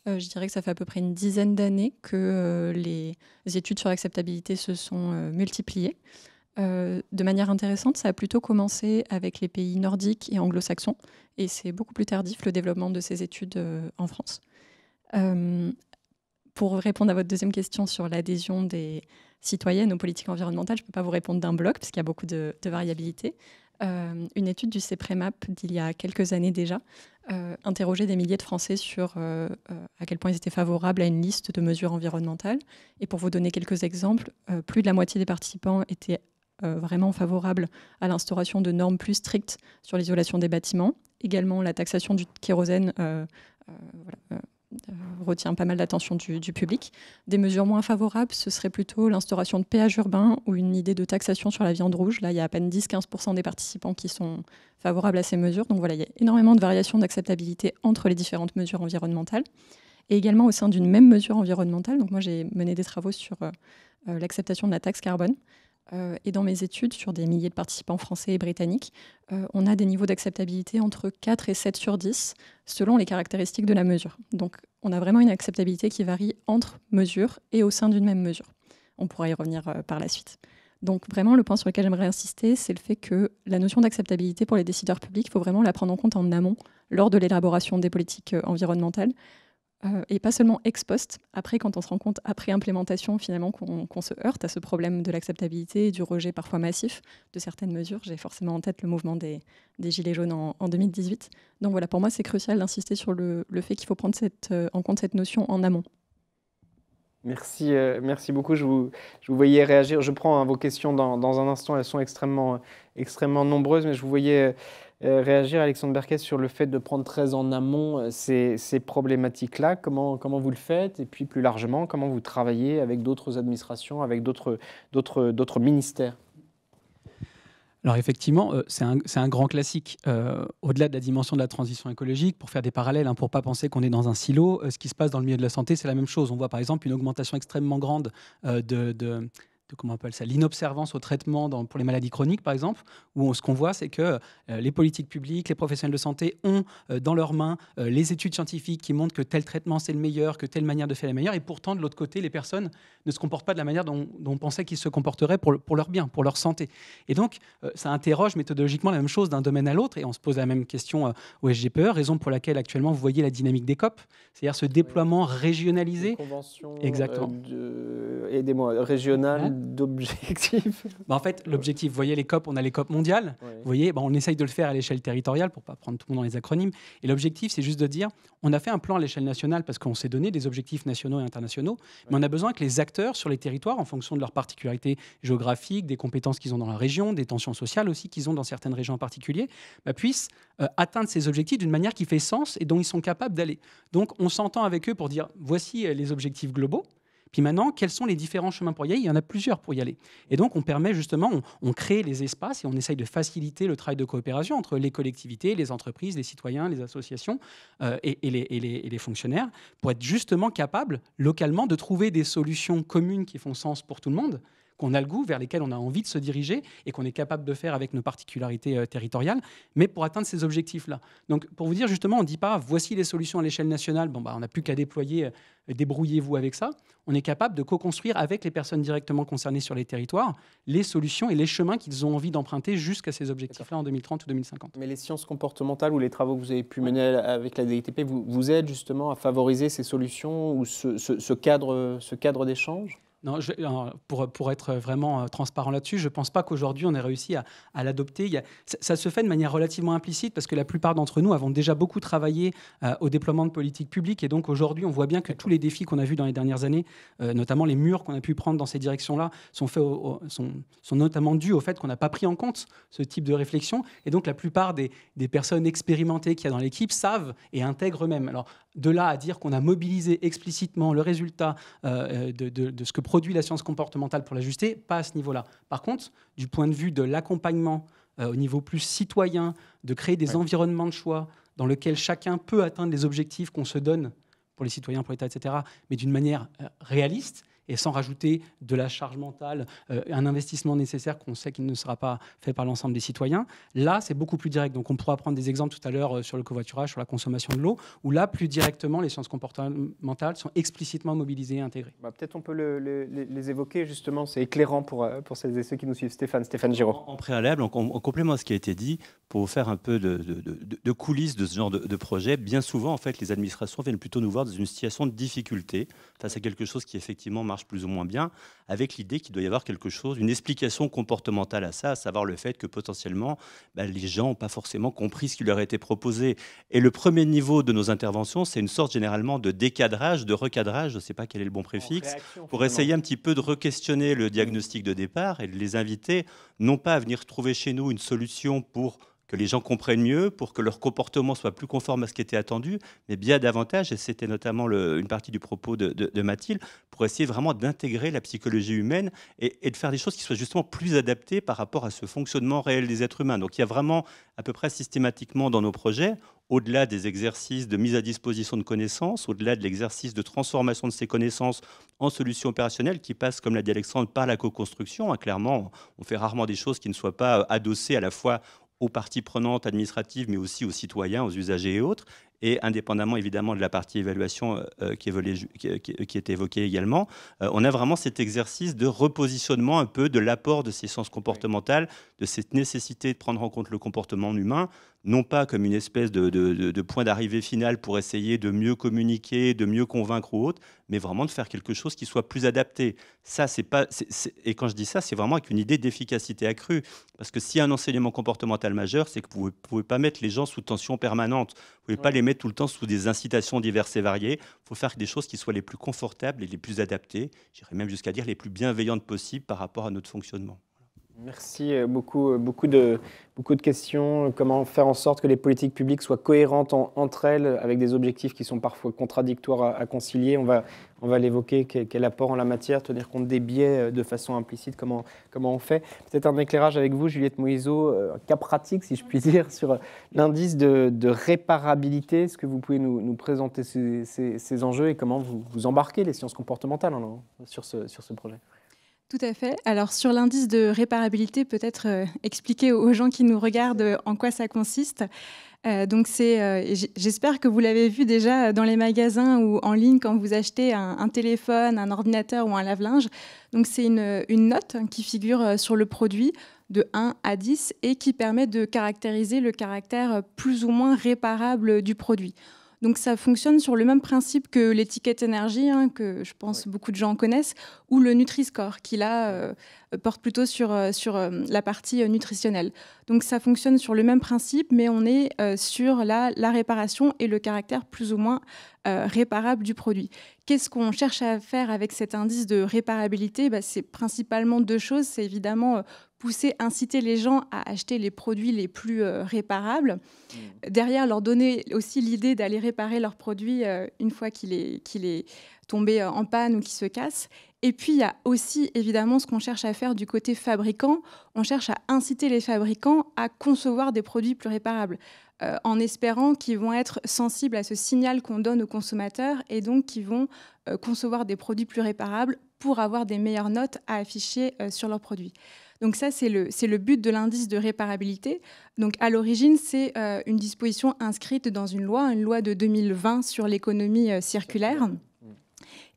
Je dirais que ça fait à peu près une dizaine d'années que les études sur l'acceptabilité se sont multipliées. De manière intéressante, ça a plutôt commencé avec les pays nordiques et anglo-saxons, et c'est beaucoup plus tardif le développement de ces études en France. Pour répondre à votre deuxième question sur l'adhésion des citoyennes aux politiques environnementales, je ne peux pas vous répondre d'un bloc, parce qu'il y a beaucoup de variabilité. Une étude du CEPREMAP d'il y a quelques années déjà interrogeait des milliers de Français sur à quel point ils étaient favorables à une liste de mesures environnementales. Et pour vous donner quelques exemples, plus de la moitié des participants étaient vraiment favorables à l'instauration de normes plus strictes sur l'isolation des bâtiments. Également, la taxation du kérosène retient pas mal d'attention du public. Des mesures moins favorables, ce serait plutôt l'instauration de péages urbains ou une idée de taxation sur la viande rouge. Là, il y a à peine 10-15% des participants qui sont favorables à ces mesures. Donc voilà, il y a énormément de variations d'acceptabilité entre les différentes mesures environnementales. Et également au sein d'une même mesure environnementale. Donc moi, j'ai mené des travaux sur l'acceptation de la taxe carbone. Et dans mes études sur des milliers de participants français et britanniques, on a des niveaux d'acceptabilité entre 4 et 7 sur 10 selon les caractéristiques de la mesure. Donc on a vraiment une acceptabilité qui varie entre mesures et au sein d'une même mesure. On pourra y revenir par la suite. Donc vraiment, le point sur lequel j'aimerais insister, c'est le fait que la notion d'acceptabilité pour les décideurs publics, il faut vraiment la prendre en compte en amont lors de l'élaboration des politiques environnementales. Et pas seulement ex post, après quand on se rend compte, après implémentation finalement, qu'on se heurte à ce problème de l'acceptabilité et du rejet parfois massif de certaines mesures. J'ai forcément en tête le mouvement des Gilets jaunes en 2018. Donc voilà, pour moi c'est crucial d'insister sur le fait qu'il faut prendre en compte cette notion en amont. Merci beaucoup, je vous voyais réagir. Je prends vos questions dans un instant, elles sont extrêmement nombreuses, mais je vous voyais réagir, Alexandre Berquès, sur le fait de prendre très en amont ces problématiques-là. Comment vous le faites? Et puis plus largement, comment vous travaillez avec d'autres administrations, avec d'autres ministères? Alors effectivement, c'est un grand classique. Au-delà de la dimension de la transition écologique, pour faire des parallèles, pour ne pas penser qu'on est dans un silo, ce qui se passe dans le milieu de la santé, c'est la même chose. On voit par exemple une augmentation extrêmement grande de comment on appelle ça, l'inobservance au traitement pour les maladies chroniques, par exemple, où ce qu'on voit, c'est que les politiques publiques, les professionnels de santé ont dans leurs mains les études scientifiques qui montrent que tel traitement, c'est le meilleur, que telle manière de faire est la meilleure, et pourtant, de l'autre côté, les personnes ne se comportent pas de la manière dont on pensait qu'ils se comporteraient pour leur bien, pour leur santé. Et donc, ça interroge méthodologiquement la même chose d'un domaine à l'autre, et on se pose la même question au SGPE, raison pour laquelle, actuellement, vous voyez la dynamique des COP, c'est-à-dire ce déploiement régionalisé. Convention aidez-moi, régionale d'objectifs. En fait, l'objectif, vous voyez les COP, on a les COP mondiales, vous voyez, on essaye de le faire à l'échelle territoriale pour ne pas prendre tout le monde dans les acronymes. Et l'objectif, c'est juste de dire, on a fait un plan à l'échelle nationale parce qu'on s'est donné des objectifs nationaux et internationaux, mais on a besoin que les acteurs sur les territoires, en fonction de leurs particularités géographiques, des compétences qu'ils ont dans la région, des tensions sociales aussi qu'ils ont dans certaines régions en particulier, puissent atteindre ces objectifs d'une manière qui fait sens et dont ils sont capables d'aller. Donc, on s'entend avec eux pour dire, voici les objectifs globaux. Puis maintenant, quels sont les différents chemins pour y aller? Il y en a plusieurs pour y aller. Et donc, on permet justement, on crée les espaces et on essaye de faciliter le travail de coopération entre les collectivités, les entreprises, les citoyens, les associations et les fonctionnaires pour être justement capables, localement, de trouver des solutions communes qui font sens pour tout le monde, qu'on a le goût, vers lesquels on a envie de se diriger et qu'on est capable de faire avec nos particularités territoriales, mais pour atteindre ces objectifs-là. Donc, pour vous dire, justement, on ne dit pas « voici les solutions à l'échelle nationale, on n'a plus qu'à déployer, débrouillez-vous avec ça ». On est capable de co-construire avec les personnes directement concernées sur les territoires les solutions et les chemins qu'ils ont envie d'emprunter jusqu'à ces objectifs-là en 2030 ou 2050. Mais les sciences comportementales ou les travaux que vous avez pu mener avec la DITP vous aident justement à favoriser ces solutions ou ce cadre d'échange? Non, pour être vraiment transparent là-dessus, je ne pense pas qu'aujourd'hui on ait réussi à l'adopter. Ça se fait de manière relativement implicite parce que la plupart d'entre nous avons déjà beaucoup travaillé au déploiement de politiques publiques et donc aujourd'hui on voit bien que tous les défis qu'on a vus dans les dernières années, notamment les murs qu'on a pu prendre dans ces directions-là, sont notamment dus au fait qu'on n'a pas pris en compte ce type de réflexion et donc la plupart des personnes expérimentées qu'il y a dans l'équipe savent et intègrent eux-mêmes. Alors de là à dire qu'on a mobilisé explicitement le résultat de ce que produit la science comportementale pour l'ajuster, pas à ce niveau-là. Par contre, du point de vue de l'accompagnement au niveau plus citoyen, de créer des environnements de choix dans lesquels chacun peut atteindre les objectifs qu'on se donne pour les citoyens, pour l'État, etc., mais d'une manière réaliste et sans rajouter de la charge mentale, un investissement nécessaire qu'on sait qu'il ne sera pas fait par l'ensemble des citoyens. Là, c'est beaucoup plus direct. Donc, on pourra prendre des exemples tout à l'heure sur le covoiturage, sur la consommation de l'eau, où là, plus directement, les sciences comportementales sont explicitement mobilisées et intégrées. Peut-être on peut les évoquer, justement. C'est éclairant pour celles et ceux qui nous suivent. Stéphane Giraud. En préalable, en complément à ce qui a été dit, pour vous faire un peu de coulisses de ce genre de projet, bien souvent, en fait, les administrations viennent plutôt nous voir dans une situation de difficulté face à quelque chose qui, effectivement, marche plus ou moins bien, avec l'idée qu'il doit y avoir quelque chose, une explication comportementale à ça, à savoir le fait que potentiellement, les gens n'ont pas forcément compris ce qui leur a été proposé. Et le premier niveau de nos interventions, c'est une sorte généralement de décadrage, de recadrage, je ne sais pas quel est le bon préfixe, pour essayer un petit peu de re-questionner le diagnostic de départ et de les inviter, non pas à venir trouver chez nous une solution pour que les gens comprennent mieux, pour que leur comportement soit plus conforme à ce qui était attendu, mais bien davantage, et c'était notamment une partie du propos de Mathilde, pour essayer vraiment d'intégrer la psychologie humaine et de faire des choses qui soient justement plus adaptées par rapport à ce fonctionnement réel des êtres humains. Donc il y a vraiment à peu près systématiquement dans nos projets, au-delà des exercices de mise à disposition de connaissances, au-delà de l'exercice de transformation de ces connaissances en solutions opérationnelles qui passent, comme l'a dit Alexandre, par la co-construction. Clairement, on fait rarement des choses qui ne soient pas adossées à la fois aux parties prenantes administratives, mais aussi aux citoyens, aux usagers et autres, et indépendamment évidemment de la partie évaluation qui était évoquée également, on a vraiment cet exercice de repositionnement un peu de l'apport de ces sciences comportementales, de cette nécessité de prendre en compte le comportement humain, non pas comme une espèce de point d'arrivée final pour essayer de mieux communiquer, de mieux convaincre ou autre, mais vraiment de faire quelque chose qui soit plus adapté. Ça, et quand je dis ça, c'est vraiment avec une idée d'efficacité accrue. Parce que s'il y a un enseignement comportemental majeur, c'est que vous ne pouvez pas mettre les gens sous tension permanente. Vous ne pouvez pas les mettre tout le temps sous des incitations diverses et variées. Il faut faire des choses qui soient les plus confortables et les plus adaptées, j'irais même jusqu'à dire les plus bienveillantes possibles par rapport à notre fonctionnement. Merci beaucoup. Beaucoup de questions. Comment faire en sorte que les politiques publiques soient cohérentes entre elles, avec des objectifs qui sont parfois contradictoires à concilier. On va l'évoquer. Quel apport en la matière, tenir compte des biais de façon implicite, comment on fait. Peut-être un éclairage avec vous, Juliette Moïseau, un cas pratique, si je puis dire, sur l'indice de réparabilité. Est-ce que vous pouvez nous présenter ces enjeux et comment vous embarquez les sciences comportementales sur ce projet ? Tout à fait. Alors sur l'indice de réparabilité, peut-être expliquer aux gens qui nous regardent en quoi ça consiste. Donc j'espère que vous l'avez vu déjà dans les magasins ou en ligne quand vous achetez un téléphone, un ordinateur ou un lave-linge. Donc c'est une note qui figure sur le produit de 1 à 10 et qui permet de caractériser le caractère plus ou moins réparable du produit. Donc ça fonctionne sur le même principe que l'étiquette énergie, que je pense beaucoup de gens connaissent, ou le Nutri-Score, qui là porte plutôt sur la partie nutritionnelle. Donc ça fonctionne sur le même principe, mais on est sur la réparation et le caractère plus ou moins réparable du produit. Qu'est-ce qu'on cherche à faire avec cet indice de réparabilité ? C'est principalement deux choses. C'est évidemment inciter les gens à acheter les produits les plus réparables. Derrière, leur donner aussi l'idée d'aller réparer leur produit une fois qu'il est tombé en panne ou qu'il se casse. Et puis, il y a aussi évidemment ce qu'on cherche à faire du côté fabricant. On cherche à inciter les fabricants à concevoir des produits plus réparables, en espérant qu'ils vont être sensibles à ce signal qu'on donne aux consommateurs et donc qu'ils vont concevoir des produits plus réparables pour avoir des meilleures notes à afficher sur leurs produits. Donc ça, c'est le but de l'indice de réparabilité. Donc à l'origine, c'est une disposition inscrite dans une loi de 2020 sur l'économie circulaire,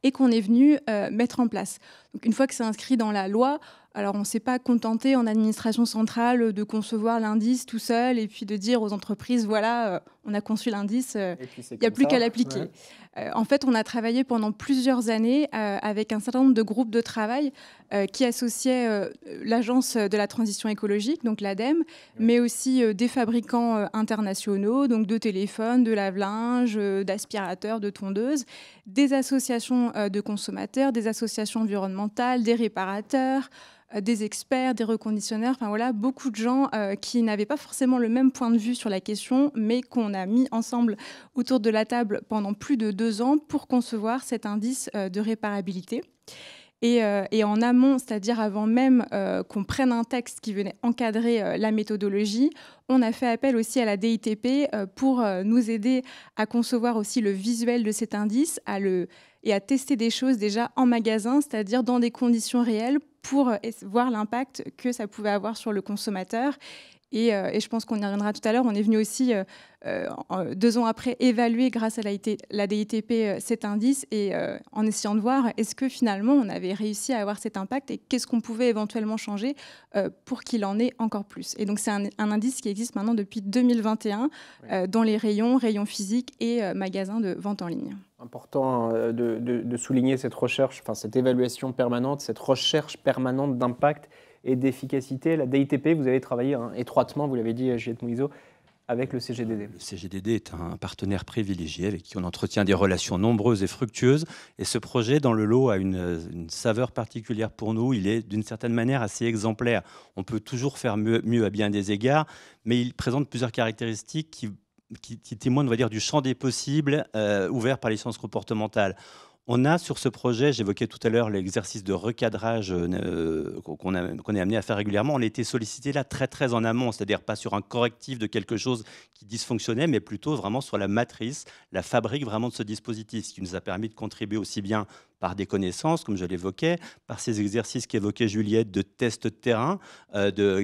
et qu'on est venu mettre en place. Donc une fois que c'est inscrit dans la loi, alors on ne s'est pas contenté en administration centrale de concevoir l'indice tout seul et puis de dire aux entreprises, voilà, on a conçu l'indice, Et puis c'est il n'y a comme plus ça. qu'à l'appliquer. Ouais. En fait, on a travaillé pendant plusieurs années avec un certain nombre de groupes de travail qui associaient l'Agence de la transition écologique, donc l'ADEME, mais aussi des fabricants internationaux, donc de téléphones, de lave-linge, d'aspirateurs, de tondeuses, des associations de consommateurs, des associations environnementales, des réparateurs, des experts, des reconditionneurs, enfin voilà, beaucoup de gens qui n'avaient pas forcément le même point de vue sur la question, mais qu'on a mis ensemble autour de la table pendant plus de 2 ans pour concevoir cet indice de réparabilité. Et en amont, c'est-à-dire avant même qu'on prenne un texte qui venait encadrer la méthodologie, on a fait appel aussi à la DITP pour nous aider à concevoir aussi le visuel de cet indice et à tester des choses déjà en magasin, c'est-à-dire dans des conditions réelles pour voir l'impact que ça pouvait avoir sur le consommateur. Et je pense qu'on y reviendra tout à l'heure. On est venu aussi, 2 ans après, évaluer grâce à la DITP cet indice et en essayant de voir est-ce que finalement on avait réussi à avoir cet impact et qu'est-ce qu'on pouvait éventuellement changer pour qu'il en ait encore plus. Et donc c'est un indice qui existe maintenant depuis 2021 dans les rayons physiques et magasins de vente en ligne. Important de souligner cette recherche, enfin cette évaluation permanente, cette recherche permanente d'impact et d'efficacité. La DITP, vous avez travaillé étroitement, vous l'avez dit, Juliette Mouizeau, avec le CGDD. Le CGDD est un partenaire privilégié avec qui on entretient des relations nombreuses et fructueuses. Et ce projet, dans le lot, a une saveur particulière pour nous. Il est d'une certaine manière assez exemplaire. On peut toujours faire mieux à bien des égards, mais il présente plusieurs caractéristiques qui témoignent, on va dire, du champ des possibles ouvert par les sciences comportementales. On a sur ce projet, j'évoquais tout à l'heure l'exercice de recadrage qu'on est amené à faire régulièrement. On a été sollicité là très en amont, c'est-à-dire pas sur un correctif de quelque chose qui dysfonctionnait, mais plutôt vraiment sur la matrice, la fabrique vraiment de ce dispositif, ce qui nous a permis de contribuer aussi bien par des connaissances, comme je l'évoquais, par ces exercices qu'évoquait Juliette de tests de terrain,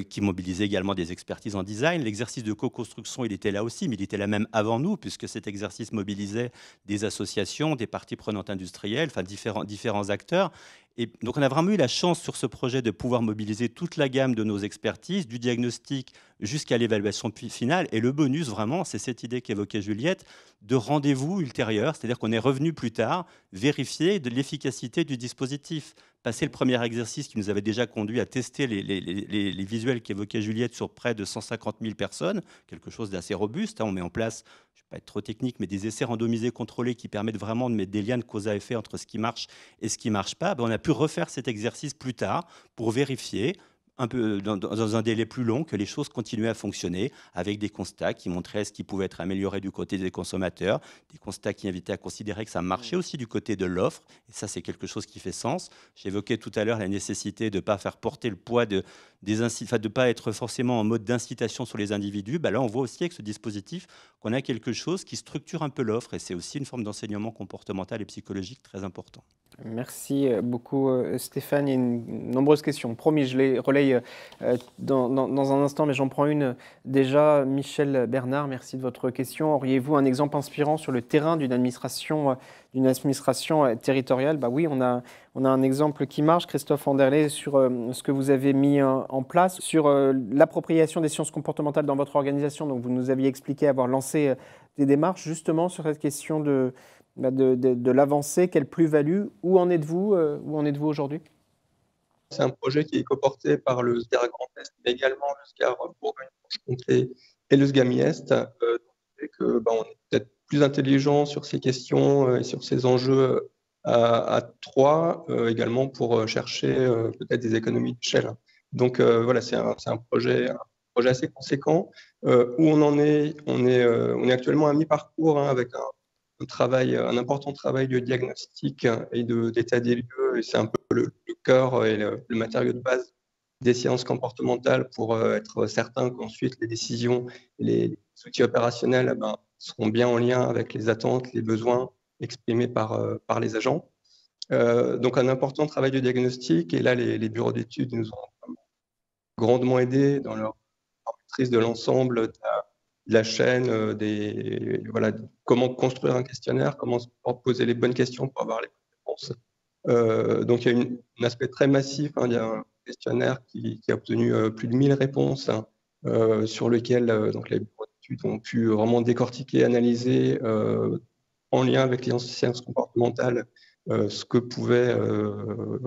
qui mobilisaient également des expertises en design. L'exercice de co-construction, il était là aussi, mais il était là même avant nous, puisque cet exercice mobilisait des associations, des parties prenantes industrielles, enfin différents acteurs. Et donc on a vraiment eu la chance sur ce projet de pouvoir mobiliser toute la gamme de nos expertises, du diagnostic jusqu'à l'évaluation finale. Et le bonus, vraiment, c'est cette idée qu'évoquait Juliette, de rendez-vous ultérieur, c'est-à-dire qu'on est revenu plus tard vérifier de l'efficacité du dispositif. Passer le premier exercice qui nous avait déjà conduit à tester les visuels qu'évoquait Juliette sur près de 150 000 personnes, quelque chose d'assez robuste. On met en place, je ne vais pas être trop technique, mais des essais randomisés contrôlés qui permettent vraiment de mettre des liens de cause à effet entre ce qui marche et ce qui ne marche pas. On a pu refaire cet exercice plus tard pour vérifier un peu dans un délai plus long que les choses continuaient à fonctionner avec des constats qui montraient ce qui pouvait être amélioré du côté des consommateurs, des constats qui invitaient à considérer que ça marchait aussi du côté de l'offre. Et ça, c'est quelque chose qui fait sens. J'évoquais tout à l'heure la nécessité de ne pas faire porter le poids de ne pas être forcément en mode d'incitation sur les individus. Là, on voit aussi avec ce dispositif qu'on a quelque chose qui structure un peu l'offre. Et c'est aussi une forme d'enseignement comportemental et psychologique très important. Merci beaucoup Stéphane. Il y a nombreuses questions. Promis, je les relaye dans un instant, mais j'en prends une déjà. Michel Bernard, merci de votre question. Auriez-vous un exemple inspirant sur le terrain d'une administration territoriale ? Oui, on a un exemple qui marche, Christophe Anderley, sur ce que vous avez mis en place, sur l'appropriation des sciences comportementales dans votre organisation. Donc vous nous aviez expliqué avoir lancé des démarches justement sur cette question de l'avancée, quelle plus-value, où en êtes-vous aujourd'hui ? C'est un projet qui est coporté par le SGAR Grand Est, mais également le SGAR Bourgogne-Franche-Comté et le SGAMI Est. On est peut-être plus intelligent sur ces questions et sur ces enjeux à trois, également pour chercher peut-être des économies d'échelle. Donc c'est un projet assez conséquent. Où on en est, on est actuellement à mi-parcours avec un important travail de diagnostic et d'état des lieux. Et c'est un peu le cœur et le matériau de base des sciences comportementales pour être certain qu'ensuite les décisions et les outils opérationnels seront bien en lien avec les attentes, les besoins exprimés par les agents. Donc un important travail de diagnostic. Et là, les bureaux d'études nous ont grandement aidés dans leur maîtrise de l'ensemble de la chaîne, comment construire un questionnaire, comment poser les bonnes questions pour avoir les bonnes réponses. Donc il y a un aspect très massif. Il y a un questionnaire qui a obtenu plus de 1000 réponses sur lequel les bureaux études ont pu vraiment décortiquer, analyser en lien avec les sciences comportementales ce que pouvait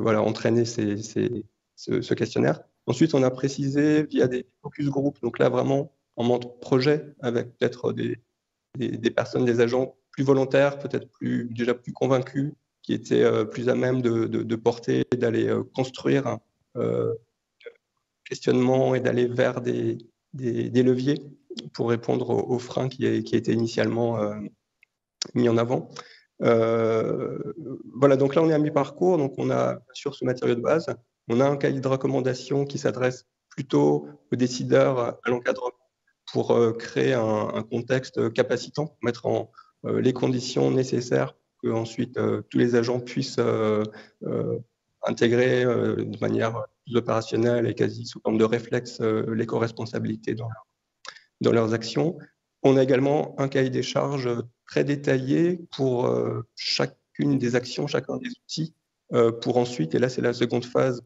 entraîner ce questionnaire. Ensuite, on a précisé via des focus group, donc là vraiment en mode projet, avec peut-être des personnes, des agents plus volontaires, peut-être déjà plus convaincus, qui étaient plus à même de porter, d'aller construire questionnement et d'aller vers des leviers pour répondre aux freins qui a été initialement mis en avant. Voilà, donc là on est à mi-parcours, donc on a sur ce matériau de base, on a un cahier de recommandations qui s'adresse plutôt aux décideurs, à l'encadrement, pour créer un contexte capacitant, mettre en les conditions nécessaires que ensuite tous les agents puissent intégrer de manière plus opérationnelle et quasi sous forme de réflexe l'éco-responsabilité dans leurs actions. On a également un cahier des charges très détaillé pour chacune des actions, chacun des outils, pour ensuite, et là c'est la seconde phase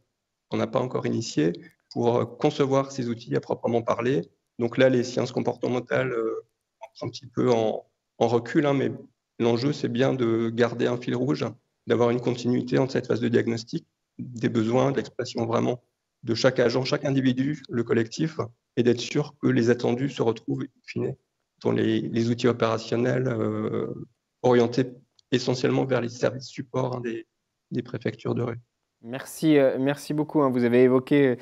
qu'on n'a pas encore initiée, pour concevoir ces outils à proprement parler. Donc là, les sciences comportementales entrent un petit peu en recul, hein, mais l'enjeu, c'est bien de garder un fil rouge, d'avoir une continuité entre cette phase de diagnostic, des besoins, de l'expression vraiment de chaque agent, chaque individu, le collectif, et d'être sûr que les attendus se retrouvent, in fine, dans les outils opérationnels orientés essentiellement vers les services supports des préfectures de rue. Merci beaucoup. Vous avez évoqué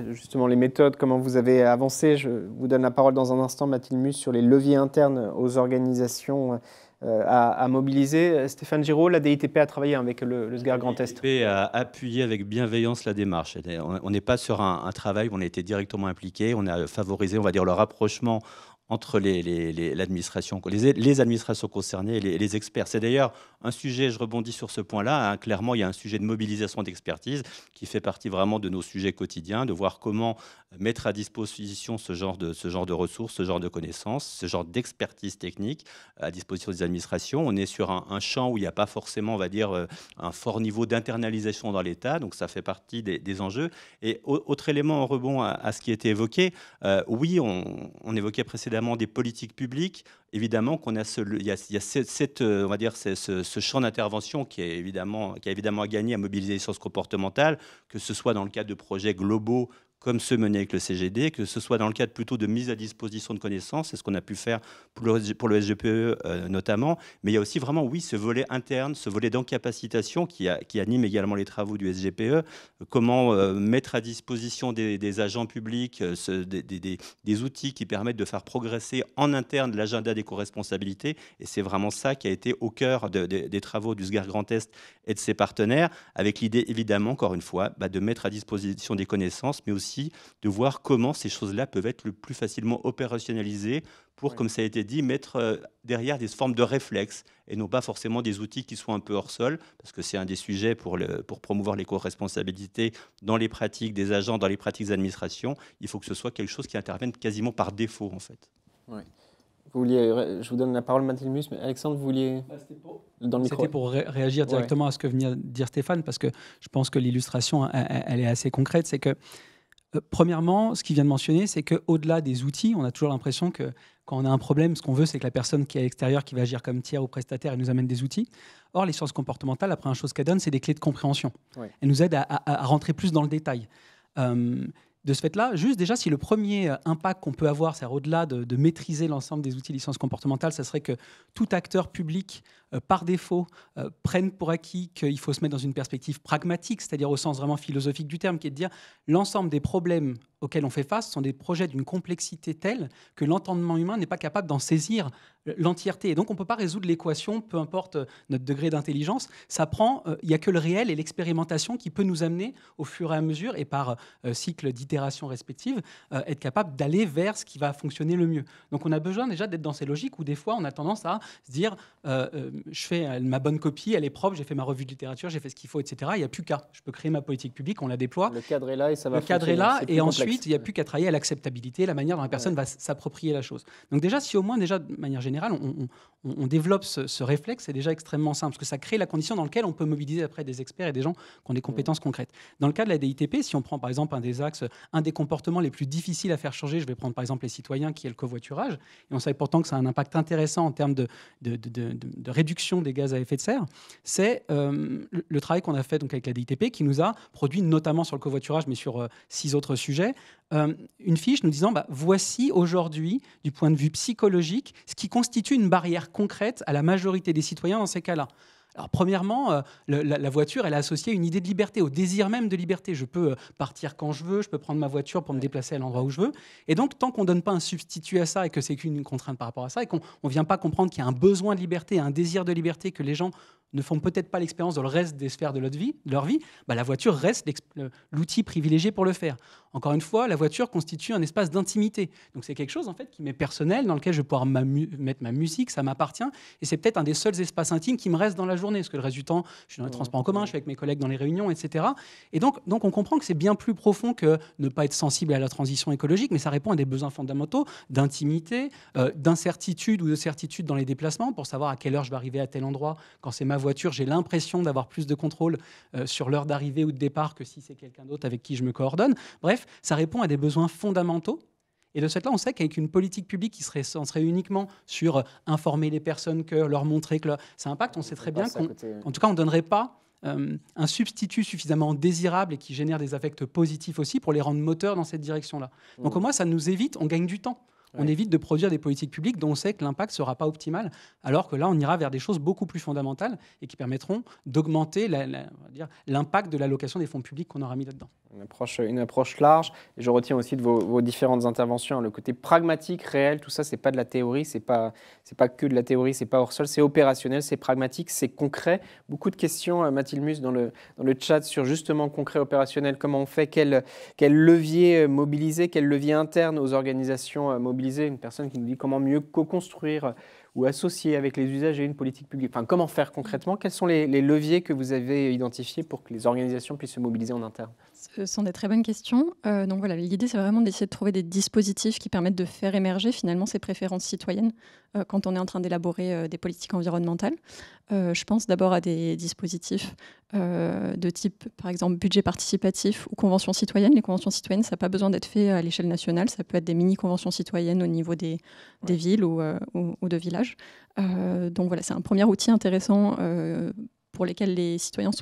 justement les méthodes, comment vous avez avancé. Je vous donne la parole dans un instant, Mathilde Mus, sur les leviers internes aux organisations à mobiliser. Stéphane Giraud, la DITP a travaillé avec le SGAR Grand Est. La DITP a appuyé avec bienveillance la démarche. On n'est pas sur un travail où on a été directement impliqué. On a favorisé, on va dire, le rapprochement entre l'administration, les administrations concernées et les experts. C'est d'ailleurs un sujet, je rebondis sur ce point-là, hein, clairement il y a un sujet de mobilisation d'expertise qui fait partie vraiment de nos sujets quotidiens, de voir comment mettre à disposition ce genre de ressources, ce genre de connaissances, ce genre d'expertise technique à disposition des administrations. On est sur un champ où il n'y a pas forcément, on va dire, un fort niveau d'internalisation dans l'État, donc ça fait partie des enjeux. Et autre élément en rebond à ce qui a été évoqué, oui, on évoquait précédemment des politiques publiques, évidemment qu'on a il y a on va dire ce champ d'intervention qui a évidemment à gagner à mobiliser les sciences comportementales, que ce soit dans le cadre de projets globaux comme ceux menés avec le CGD, que ce soit dans le cadre plutôt de mise à disposition de connaissances, c'est ce qu'on a pu faire pour le SGPE notamment, mais il y a aussi vraiment, oui, ce volet interne, ce volet d'encapacitation qui anime également les travaux du SGPE, comment mettre à disposition des agents publics des outils qui permettent de faire progresser en interne l'agenda d'éco-responsabilité, et c'est vraiment ça qui a été au cœur des travaux du SGAR Grand Est et de ses partenaires, avec l'idée évidemment, encore une fois, de mettre à disposition des connaissances, mais aussi de voir comment ces choses-là peuvent être le plus facilement opérationnalisées pour, comme ça a été dit, mettre derrière des formes de réflexes et non pas forcément des outils qui soient un peu hors sol, parce que c'est un des sujets pour promouvoir l'éco-responsabilité dans les pratiques des agents, dans les pratiques des administrations. Il faut que ce soit quelque chose qui intervienne quasiment par défaut, en fait. Oui. Je vous donne la parole, Mathilde Mus, mais Alexandre, vous vouliez dans le micro. C'était pour réagir directement à ce que venait de dire Stéphane, parce que je pense que l'illustration, elle est assez concrète. C'est que premièrement, ce qu'il vient de mentionner, c'est qu'au-delà des outils, on a toujours l'impression que quand on a un problème, ce qu'on veut, c'est que la personne qui est à l'extérieur, qui va agir comme tiers ou prestataire, elle nous amène des outils. Or, les sciences comportementales, la première chose qu'elles donnent, c'est des clés de compréhension. Oui. Elles nous aident à rentrer plus dans le détail. De ce fait-là, juste déjà, si le premier impact qu'on peut avoir, c'est au-delà de maîtriser l'ensemble des outils de sciences comportementales, ça serait que tout acteur public, par défaut, prenne pour acquis qu'il faut se mettre dans une perspective pragmatique, c'est-à-dire au sens vraiment philosophique du terme, qui est de dire l'ensemble des problèmes auxquels on fait face sont des projets d'une complexité telle que l'entendement humain n'est pas capable d'en saisir l'entièreté. Et donc, on ne peut pas résoudre l'équation, peu importe notre degré d'intelligence. Ça prend, il n'y a que le réel et l'expérimentation qui peut nous amener, au fur et à mesure, et par cycle d'itération respective, être capable d'aller vers ce qui va fonctionner le mieux. Donc, on a besoin déjà d'être dans ces logiques où, des fois, on a tendance à se dire je fais ma bonne copie, elle est propre, j'ai fait ma revue de littérature, j'ai fait ce qu'il faut, etc. Il n'y a plus qu'à. Je peux créer ma politique publique, on la déploie. Le cadre est là et ça va Le cadre est là, fonctionner. et ensuite, il n'y a plus qu'à travailler à l'acceptabilité, la manière dont la personne va s'approprier la chose. Donc déjà, si au moins, déjà, de manière générale, on développe ce réflexe, c'est déjà extrêmement simple, parce que ça crée la condition dans laquelle on peut mobiliser après des experts et des gens qui ont des compétences concrètes. Dans le cas de la DITP, si on prend par exemple un des axes, un des comportements les plus difficiles à faire changer, je vais prendre par exemple les citoyens, qui est le covoiturage, et on sait pourtant que ça a un impact intéressant en termes de réduction des gaz à effet de serre, c'est le travail qu'on a fait donc avec la DITP, qui nous a produit notamment sur le covoiturage, mais sur 6 autres sujets, une fiche nous disant voici aujourd'hui, du point de vue psychologique, ce qui constitue une barrière concrète à la majorité des citoyens dans ces cas-là. Alors, premièrement, la voiture, elle est associée à une idée de liberté, au désir même de liberté. Je peux partir quand je veux, je peux prendre ma voiture pour me déplacer à l'endroit où je veux. Et donc, tant qu'on ne donne pas un substitut à ça et que c'est qu'une contrainte par rapport à ça et qu'on ne vient pas comprendre qu'il y a un besoin de liberté, un désir de liberté que les gens ne font peut-être pas l'expérience dans le reste des sphères de leur vie, la voiture reste l'outil privilégié pour le faire. Encore une fois, la voiture constitue un espace d'intimité. Donc c'est quelque chose en fait qui m'est personnel, dans lequel je vais pouvoir mettre ma musique, ça m'appartient. Et c'est peut-être un des seuls espaces intimes qui me reste dans la journée. Parce que le reste du temps, je suis dans les transports en commun, je suis avec mes collègues dans les réunions, etc. Et donc on comprend que c'est bien plus profond que ne pas être sensible à la transition écologique, mais ça répond à des besoins fondamentaux d'intimité, d'incertitude ou de certitude dans les déplacements, pour savoir à quelle heure je vais arriver à tel endroit. Quand c'est ma voiture, j'ai l'impression d'avoir plus de contrôle sur l'heure d'arrivée ou de départ que si c'est quelqu'un d'autre avec qui je me coordonne. Bref, ça répond à des besoins fondamentaux. Et de ce fait-là, on sait qu'avec une politique publique qui serait centrée uniquement sur informer les personnes, leur montrer que ça impacte, on sait très bien qu'en tout cas, on ne donnerait pas un substitut suffisamment désirable et qui génère des affects positifs aussi pour les rendre moteurs dans cette direction-là. Donc au moins, ça nous évite, on gagne du temps. On évite de produire des politiques publiques dont on sait que l'impact ne sera pas optimal, alors que là, on ira vers des choses beaucoup plus fondamentales et qui permettront d'augmenter l'impact de l'allocation des fonds publics qu'on aura mis là-dedans. Une approche large. Et je retiens aussi de vos différentes interventions le côté pragmatique, réel. Tout ça, c'est pas de la théorie, c'est pas que de la théorie, c'est pas hors sol, c'est opérationnel, c'est pragmatique, c'est concret. Beaucoup de questions, Mathilde Mus, dans le chat sur justement concret, opérationnel. Comment on fait, quel levier mobiliser, quel levier interne aux organisations mobiliser. Une personne qui nous dit comment mieux co-construire ou associer avec les usagers une politique publique. Enfin, comment faire concrètement? Quels sont les leviers que vous avez identifiés pour que les organisations puissent se mobiliser en interne? Ce sont des très bonnes questions. Donc voilà, l'idée, c'est vraiment d'essayer de trouver des dispositifs qui permettent de faire émerger finalement ces préférences citoyennes quand on est en train d'élaborer des politiques environnementales. Je pense d'abord à des dispositifs de type, par exemple, budget participatif ou convention citoyenne. Les conventions citoyennes, ça n'a pas besoin d'être fait à l'échelle nationale. Ça peut être des mini-conventions citoyennes au niveau des villes ou de villages. Donc voilà, c'est un premier outil intéressant pour lesquels les citoyens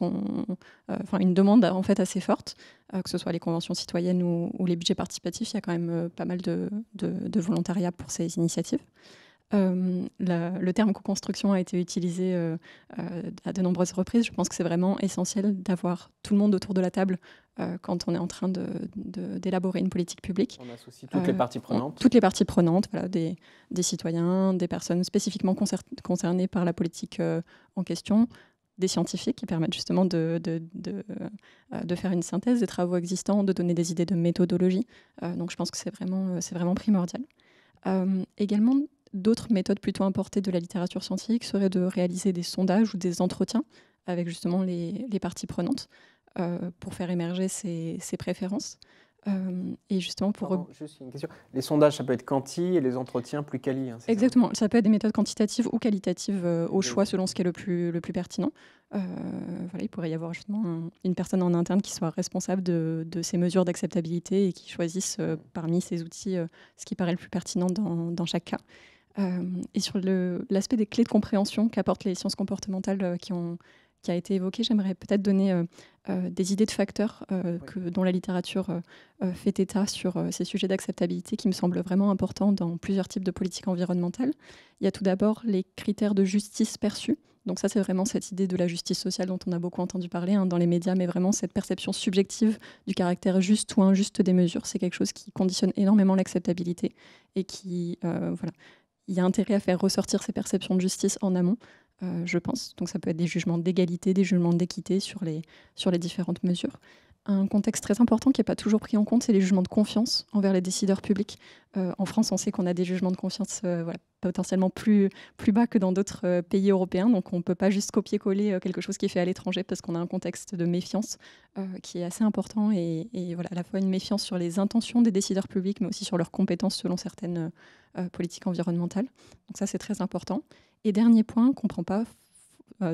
une demande en fait assez forte, que ce soit les conventions citoyennes ou les budgets participatifs. Il y a quand même pas mal de volontariat pour ces initiatives. Le terme co-construction a été utilisé à de nombreuses reprises. Je pense que c'est vraiment essentiel d'avoir tout le monde autour de la table quand on est en train d'élaborer une politique publique. On associe toutes les parties prenantes. Toutes les parties prenantes, voilà, des citoyens, des personnes spécifiquement concernées par la politique en question, des scientifiques qui permettent justement de faire une synthèse des travaux existants, de donner des idées de méthodologie. Donc je pense que c'est vraiment primordial. Également, d'autres méthodes plutôt importées de la littérature scientifique seraient de réaliser des sondages ou des entretiens avec justement les parties prenantes pour faire émerger ces préférences. Et justement juste une question. Les sondages, ça peut être quanti et les entretiens plus quali. Exactement. Ça peut être des méthodes quantitatives ou qualitatives au choix selon ce qui est le plus pertinent. Il pourrait y avoir justement une personne en interne qui soit responsable de ces mesures d'acceptabilité et qui choisisse parmi ces outils ce qui paraît le plus pertinent dans chaque cas. Et sur l'aspect des clés de compréhension qu'apportent les sciences comportementales qui a été évoqué, j'aimerais peut-être donner des idées de facteurs dont la littérature fait état sur ces sujets d'acceptabilité qui me semblent vraiment importants dans plusieurs types de politiques environnementales. Il y a tout d'abord les critères de justice perçus. Donc ça, c'est vraiment cette idée de la justice sociale dont on a beaucoup entendu parler dans les médias, mais vraiment cette perception subjective du caractère juste ou injuste des mesures, c'est quelque chose qui conditionne énormément l'acceptabilité et qui, il y a intérêt à faire ressortir ces perceptions de justice en amont. Je pense. Donc ça peut être des jugements d'égalité, des jugements d'équité sur les différentes mesures. Un contexte très important qui n'est pas toujours pris en compte, c'est les jugements de confiance envers les décideurs publics. En France, on sait qu'on a des jugements de confiance potentiellement plus bas que dans d'autres pays européens. Donc, on ne peut pas juste copier-coller quelque chose qui est fait à l'étranger parce qu'on a un contexte de méfiance qui est assez important. Et voilà, à la fois une méfiance sur les intentions des décideurs publics, mais aussi sur leurs compétences selon certaines politiques environnementales. Donc ça, c'est très important. Et dernier point qu'on ne prend pas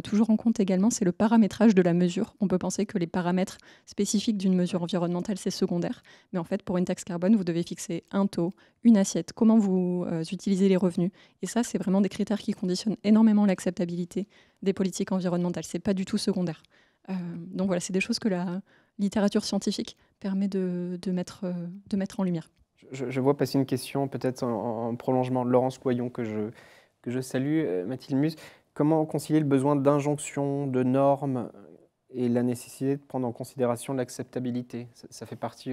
toujours en compte également, c'est le paramétrage de la mesure. On peut penser que les paramètres spécifiques d'une mesure environnementale, c'est secondaire. Mais en fait, pour une taxe carbone, vous devez fixer un taux, une assiette, comment vous utilisez les revenus. Et ça, c'est vraiment des critères qui conditionnent énormément l'acceptabilité des politiques environnementales. Ce n'est pas du tout secondaire. Donc voilà, c'est des choses que la littérature scientifique permet de mettre en lumière. Je vois passer une question, peut-être en prolongement de Laurence Coyon, que je salue, Mathilde Muse. Comment concilier le besoin d'injonction, de normes et la nécessité de prendre en considération l'acceptabilité? Ça fait partie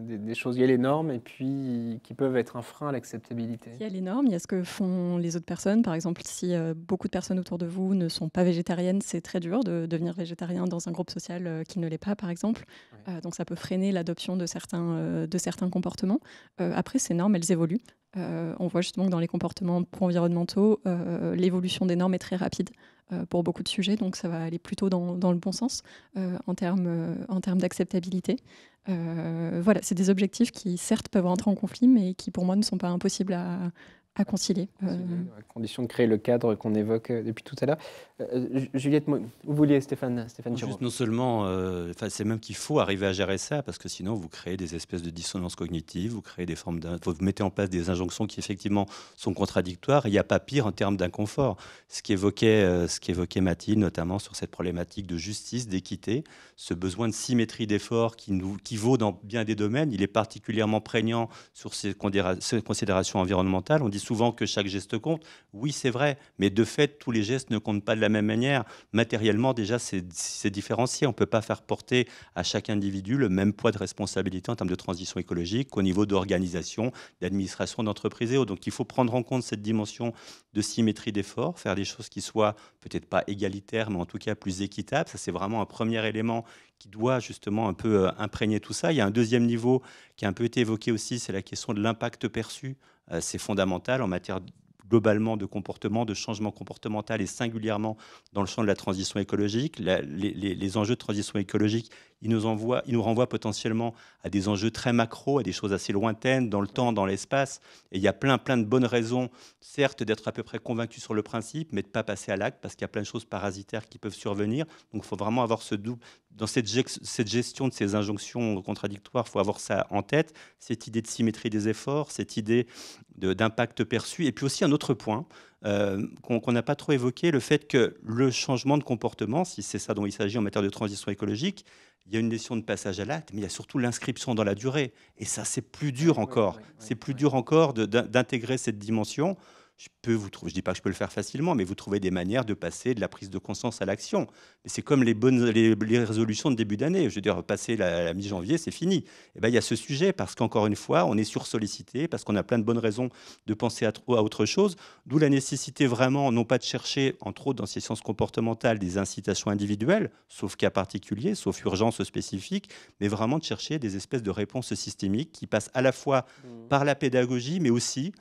des choses. Il y a les normes et puis qui peuvent être un frein à l'acceptabilité. Il y a les normes, il y a ce que font les autres personnes. Par exemple, si beaucoup de personnes autour de vous ne sont pas végétariennes, c'est très dur de devenir végétarien dans un groupe social qui ne l'est pas, par exemple. Ouais. Donc ça peut freiner l'adoption de certains comportements. Après, ces normes, elles évoluent. On voit justement que dans les comportements pro-environnementaux, l'évolution des normes est très rapide pour beaucoup de sujets, donc ça va aller plutôt dans le bon sens en termes d'acceptabilité. Voilà, c'est des objectifs qui certes peuvent rentrer en conflit, mais qui pour moi ne sont pas impossibles à concilier. À condition de créer le cadre qu'on évoque depuis tout à l'heure. Juliette, vous vouliez Stéphane Giraud. Juste non seulement, c'est même qu'il faut arriver à gérer ça, parce que sinon vous créez des espèces de dissonances cognitives, vous créez des formes vous mettez en place des injonctions qui effectivement sont contradictoires. Il n'y a pas pire en termes d'inconfort. Ce qu'évoquait Mathilde, notamment sur cette problématique de justice, d'équité, ce besoin de symétrie d'effort qui vaut dans bien des domaines, il est particulièrement prégnant sur ces considérations environnementales. On dit souvent que chaque geste compte. Oui, c'est vrai, mais de fait, tous les gestes ne comptent pas de la même manière. Matériellement, déjà, c'est différencié. On ne peut pas faire porter à chaque individu le même poids de responsabilité en termes de transition écologique qu'au niveau d'organisation, d'administration, d'entreprise et autres. Donc, il faut prendre en compte cette dimension de symétrie d'effort, faire des choses qui soient peut-être pas égalitaires, mais en tout cas plus équitables. Ça, c'est vraiment un premier élément qui doit justement un peu imprégner tout ça. Il y a un deuxième niveau qui a un peu été évoqué aussi, c'est la question de l'impact perçu. C'est fondamental en matière globalement de comportement, de changement comportemental et singulièrement dans le champ de la transition écologique. Les enjeux de transition écologique, ils nous renvoient potentiellement à des enjeux très macro, à des choses assez lointaines dans le temps, dans l'espace. Et il y a plein de bonnes raisons, certes, d'être à peu près convaincu sur le principe, mais de ne pas passer à l'acte parce qu'il y a plein de choses parasitaires qui peuvent survenir. Donc il faut vraiment avoir ce double. Dans cette gestion de ces injonctions contradictoires, il faut avoir ça en tête, cette idée de symétrie des efforts, cette idée d'impact perçu. Et puis aussi un autre point qu'on n'a pas trop évoqué, le fait que le changement de comportement, si c'est ça dont il s'agit en matière de transition écologique, il y a une notion de passage à l'acte, mais il y a surtout l'inscription dans la durée. Et ça, c'est plus dur encore. C'est plus dur encore d'intégrer cette dimension. Je ne dis pas que je peux le faire facilement, mais vous trouvez des manières de passer de la prise de conscience à l'action. Mais c'est comme les résolutions de début d'année. Je veux dire, passer la mi-janvier, c'est fini. Et ben, il y a ce sujet, parce qu'encore une fois, on est sursollicité, parce qu'on a plein de bonnes raisons de penser à autre chose, d'où la nécessité vraiment, non pas de chercher, entre autres dans ces sciences comportementales, des incitations individuelles, sauf cas particuliers, sauf urgence spécifique, mais vraiment de chercher des espèces de réponses systémiques qui passent à la fois par la pédagogie, mais aussi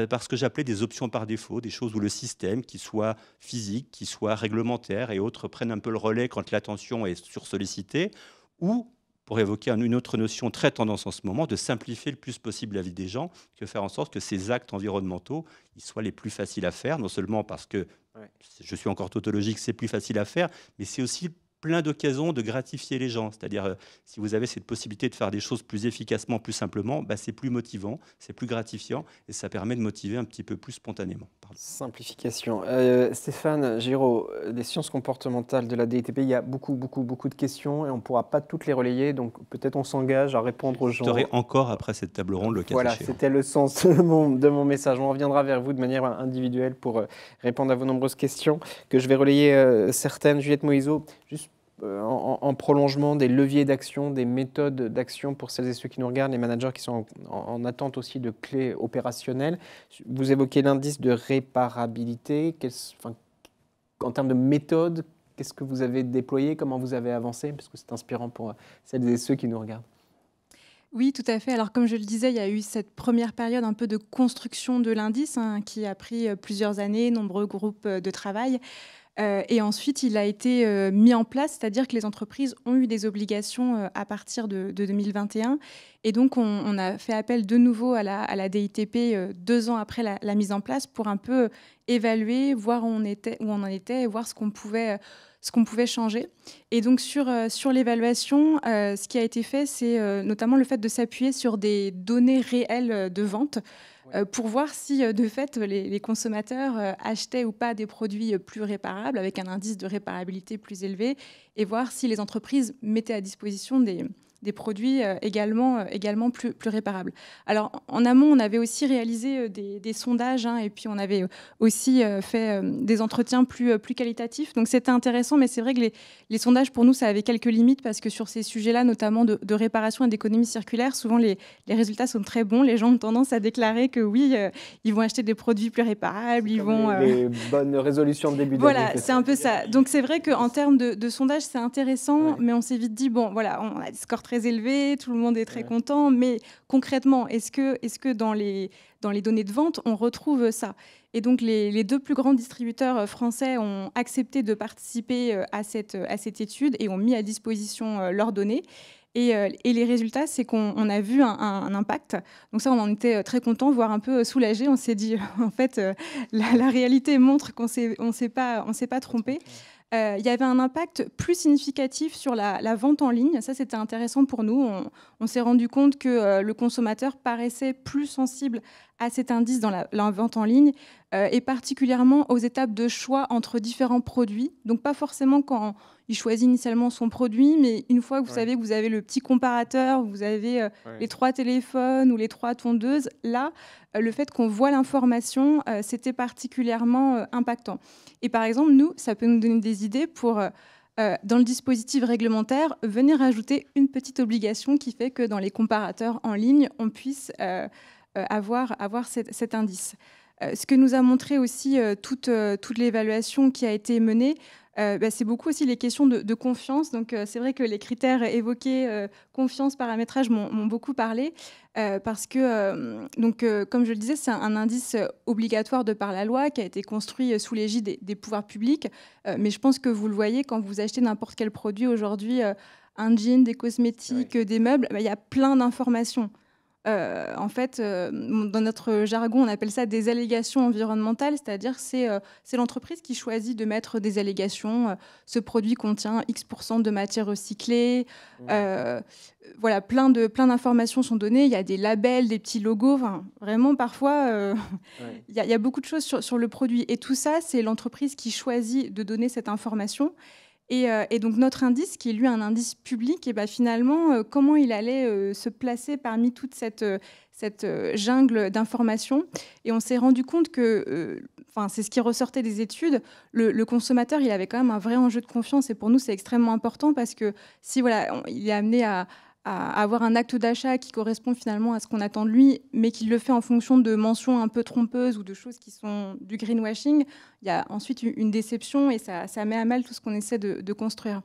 par ce que j'appelais des options par défaut, des choses où le système, qui soit physique, qui soit réglementaire et autres, prennent un peu le relais quand l'attention est sursollicitée, ou, pour évoquer une autre notion très tendance en ce moment, de simplifier le plus possible la vie des gens, que faire en sorte que ces actes environnementaux ils soient les plus faciles à faire, non seulement parce que, je suis encore tautologique, c'est plus facile à faire, mais c'est aussi plein d'occasions de gratifier les gens. C'est-à-dire, si vous avez cette possibilité de faire des choses plus efficacement, plus simplement, c'est plus motivant, c'est plus gratifiant et ça permet de motiver un petit peu plus spontanément. Pardon. Simplification. Stéphane Giraud, des sciences comportementales de la DITP, il y a beaucoup de questions et on ne pourra pas toutes les relayer, donc peut-être on s'engage à répondre aux gens. Je serai encore après cette table ronde le cas Voilà, échéant. c'était le sens de mon message. On reviendra vers vous de manière individuelle pour répondre à vos nombreuses questions, que je vais relayer certaines. Juliette Moïseau, juste en prolongement des leviers d'action, des méthodes d'action pour celles et ceux qui nous regardent, les managers qui sont en attente aussi de clés opérationnelles. Vous évoquez l'indice de réparabilité. En termes de méthode, Qu'est-ce que vous avez déployé? Comment vous avez avancé? Parce que c'est inspirant pour celles et ceux qui nous regardent. Oui, tout à fait. Alors, comme je le disais, il y a eu cette première période un peu de construction de l'indice qui a pris plusieurs années, nombreux groupes de travail. Et ensuite, il a été mis en place, c'est-à-dire que les entreprises ont eu des obligations à partir de 2021. Et donc, on a fait appel de nouveau à la DITP 2 ans après la mise en place pour un peu évaluer, voir où on en était et voir ce qu'on pouvait changer. Et donc, sur l'évaluation, ce qui a été fait, c'est notamment le fait de s'appuyer sur des données réelles de vente pour voir si, de fait, les consommateurs achetaient ou pas des produits plus réparables, avec un indice de réparabilité plus élevé, et voir si les entreprises mettaient à disposition des produits également plus réparables. Alors, en amont, on avait aussi réalisé des sondages, et puis on avait aussi fait des entretiens plus qualitatifs. Donc, c'était intéressant, mais c'est vrai que les sondages, pour nous, ça avait quelques limites, parce que sur ces sujets-là, notamment de réparation et d'économie circulaire, souvent, les résultats sont très bons. Les gens ont tendance à déclarer que oui, ils vont acheter des produits plus réparables. Les bonnes résolutions de début d'année. Voilà, c'est un peu ça. Donc, c'est vrai qu'en termes de sondage, c'est intéressant, mais on s'est vite dit, bon, voilà, on a des scores très élevé, tout le monde est très content, mais concrètement, est-ce que dans les données de vente, on retrouve ça? Et donc, les 2 plus grands distributeurs français ont accepté de participer à cette étude et ont mis à disposition leurs données. Et les résultats, c'est qu'on a vu un impact. Donc ça, on en était très contents, voire un peu soulagés. On s'est dit, en fait, la réalité montre qu'on ne s'est pas trompé. Il y avait un impact plus significatif sur la vente en ligne. Ça, c'était intéressant pour nous. On s'est rendu compte que le consommateur paraissait plus sensible à cet indice dans la vente en ligne, et particulièrement aux étapes de choix entre différents produits. Donc, pas forcément quand il choisit initialement son produit, mais une fois que vous savez que vous avez le petit comparateur, vous avez les 3 téléphones ou les 3 tondeuses, là, le fait qu'on voit l'information, c'était particulièrement impactant. Et par exemple, nous, ça peut nous donner des idées pour, dans le dispositif réglementaire, venir ajouter une petite obligation qui fait que dans les comparateurs en ligne, on puisse avoir cet indice. Ce que nous a montré aussi toute l'évaluation qui a été menée, c'est beaucoup aussi les questions de confiance. Donc, c'est vrai que les critères évoqués, confiance, paramétrage, m'ont beaucoup parlé. Parce que, comme je le disais, c'est un indice obligatoire de par la loi qui a été construit sous l'égide des pouvoirs publics. Mais je pense que vous le voyez quand vous achetez n'importe quel produit aujourd'hui, un jean, des cosmétiques, des meubles, il y a plein d'informations. En fait, dans notre jargon, on appelle ça des allégations environnementales, c'est-à-dire c'est l'entreprise qui choisit de mettre des allégations. Ce produit contient X% de matière recyclée. Voilà, plein d'informations sont données. Il y a des labels, des petits logos. Enfin, vraiment, parfois, il y a beaucoup de choses sur le produit. Et tout ça, c'est l'entreprise qui choisit de donner cette information. Et donc notre indice, qui est lui un indice public, et finalement, comment il allait se placer parmi toute cette jungle d'informations. Et on s'est rendu compte que, c'est ce qui ressortait des études, le consommateur, il avait quand même un vrai enjeu de confiance. Et pour nous, c'est extrêmement important parce que si il est amené à avoir un acte d'achat qui correspond finalement à ce qu'on attend de lui, mais qu'il le fait en fonction de mentions un peu trompeuses ou de choses qui sont du greenwashing, il y a ensuite une déception et ça met à mal tout ce qu'on essaie de construire.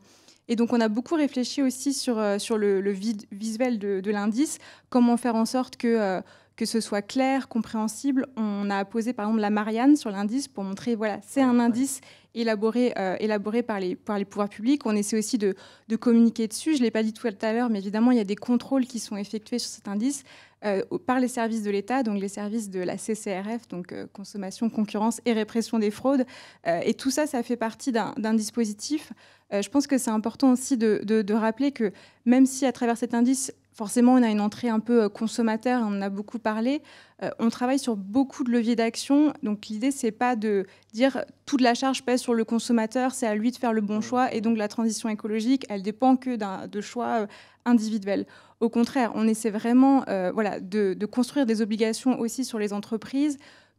Et donc, on a beaucoup réfléchi aussi sur le visuel de l'indice, comment faire en sorte que ce soit clair, compréhensible. On a posé, par exemple, la Marianne sur l'indice pour montrer, voilà, c'est un indice élaboré par les pouvoirs publics. On essaie aussi de communiquer dessus. Je ne l'ai pas dit tout à l'heure, mais évidemment, il y a des contrôles qui sont effectués sur cet indice par les services de l'État, donc les services de la CCRF, donc consommation, concurrence et répression des fraudes. Et tout ça, ça fait partie d'un dispositif. Je pense que c'est important aussi de rappeler que même si à travers cet indice, forcément, on a une entrée un peu consommateur, on en a beaucoup parlé. On travaille sur beaucoup de leviers d'action. Donc, l'idée, c'est pas de dire toute la charge pèse sur le consommateur, c'est à lui de faire le bon choix. Et donc, la transition écologique, elle dépend que de choix individuels. Au contraire, on essaie vraiment de construire des obligations aussi sur les entreprises,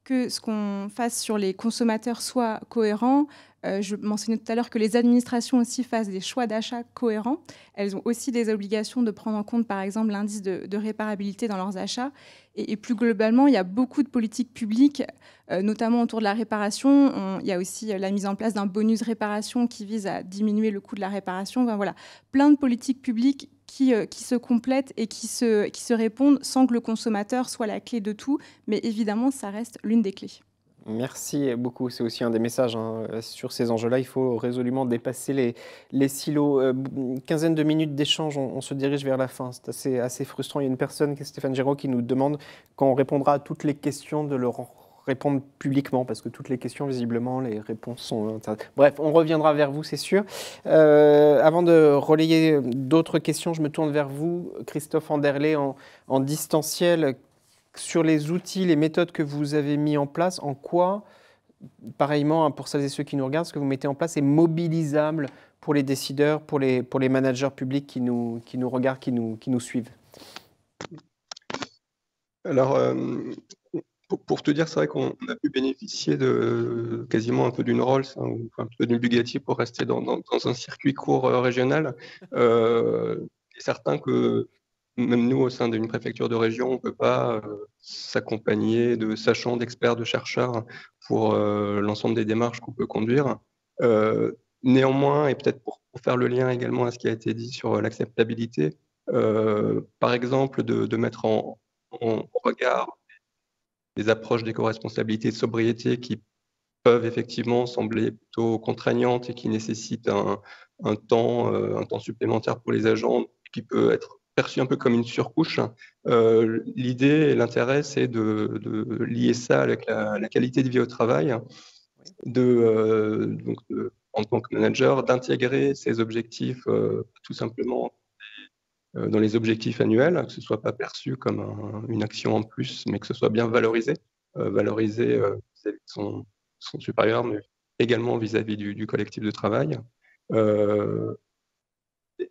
que ce qu'on fasse sur les consommateurs soit cohérent. Je mentionnais tout à l'heure que les administrations aussi fassent des choix d'achat cohérents. Elles ont aussi des obligations de prendre en compte, par exemple, l'indice de réparabilité dans leurs achats. Et plus globalement, il y a beaucoup de politiques publiques, notamment autour de la réparation. Il y a aussi la mise en place d'un bonus réparation qui vise à diminuer le coût de la réparation. Enfin, voilà, plein de politiques publiques qui se complètent et qui se répondent sans que le consommateur soit la clé de tout. Mais évidemment, ça reste l'une des clés. Merci beaucoup. C'est aussi un des messages sur ces enjeux-là. Il faut résolument dépasser les silos. Une quinzaine de minutes d'échange, on se dirige vers la fin. C'est assez frustrant. Il y a une personne, Stéphane Giraud, qui nous demande, quand on répondra à toutes les questions, de leur répondre publiquement, parce que toutes les questions, visiblement, les réponses sont... Bref, on reviendra vers vous, c'est sûr. Avant de relayer d'autres questions, je me tourne vers vous, Christophe Anderlé, en distanciel. Sur les outils, les méthodes que vous avez mis en place, en quoi, pareillement, pour celles et ceux qui nous regardent, ce que vous mettez en place est mobilisable pour les décideurs, pour les managers publics qui nous regardent, qui nous suivent? Alors, pour te dire, c'est vrai qu'on a pu bénéficier de quasiment un peu d'une Rolls, ou un peu d'une Bugatti pour rester dans un circuit court régional. C'est certain que même nous, au sein d'une préfecture de région, on ne peut pas s'accompagner de sachants, d'experts, de chercheurs pour l'ensemble des démarches qu'on peut conduire. Néanmoins, et peut-être pour faire le lien également à ce qui a été dit sur l'acceptabilité, par exemple, de mettre en regard des approches d'éco-responsabilité et de sobriété qui peuvent effectivement sembler plutôt contraignantes et qui nécessitent un temps supplémentaire pour les agents, qui peut être perçu un peu comme une surcouche. L'idée et l'intérêt, c'est de lier ça avec la qualité de vie au travail, en tant que manager, d'intégrer ces objectifs tout simplement dans les objectifs annuels, que ce ne soit pas perçu comme une action en plus, mais que ce soit bien valorisé, vis-à-vis de son supérieur, mais également vis-à-vis du collectif de travail.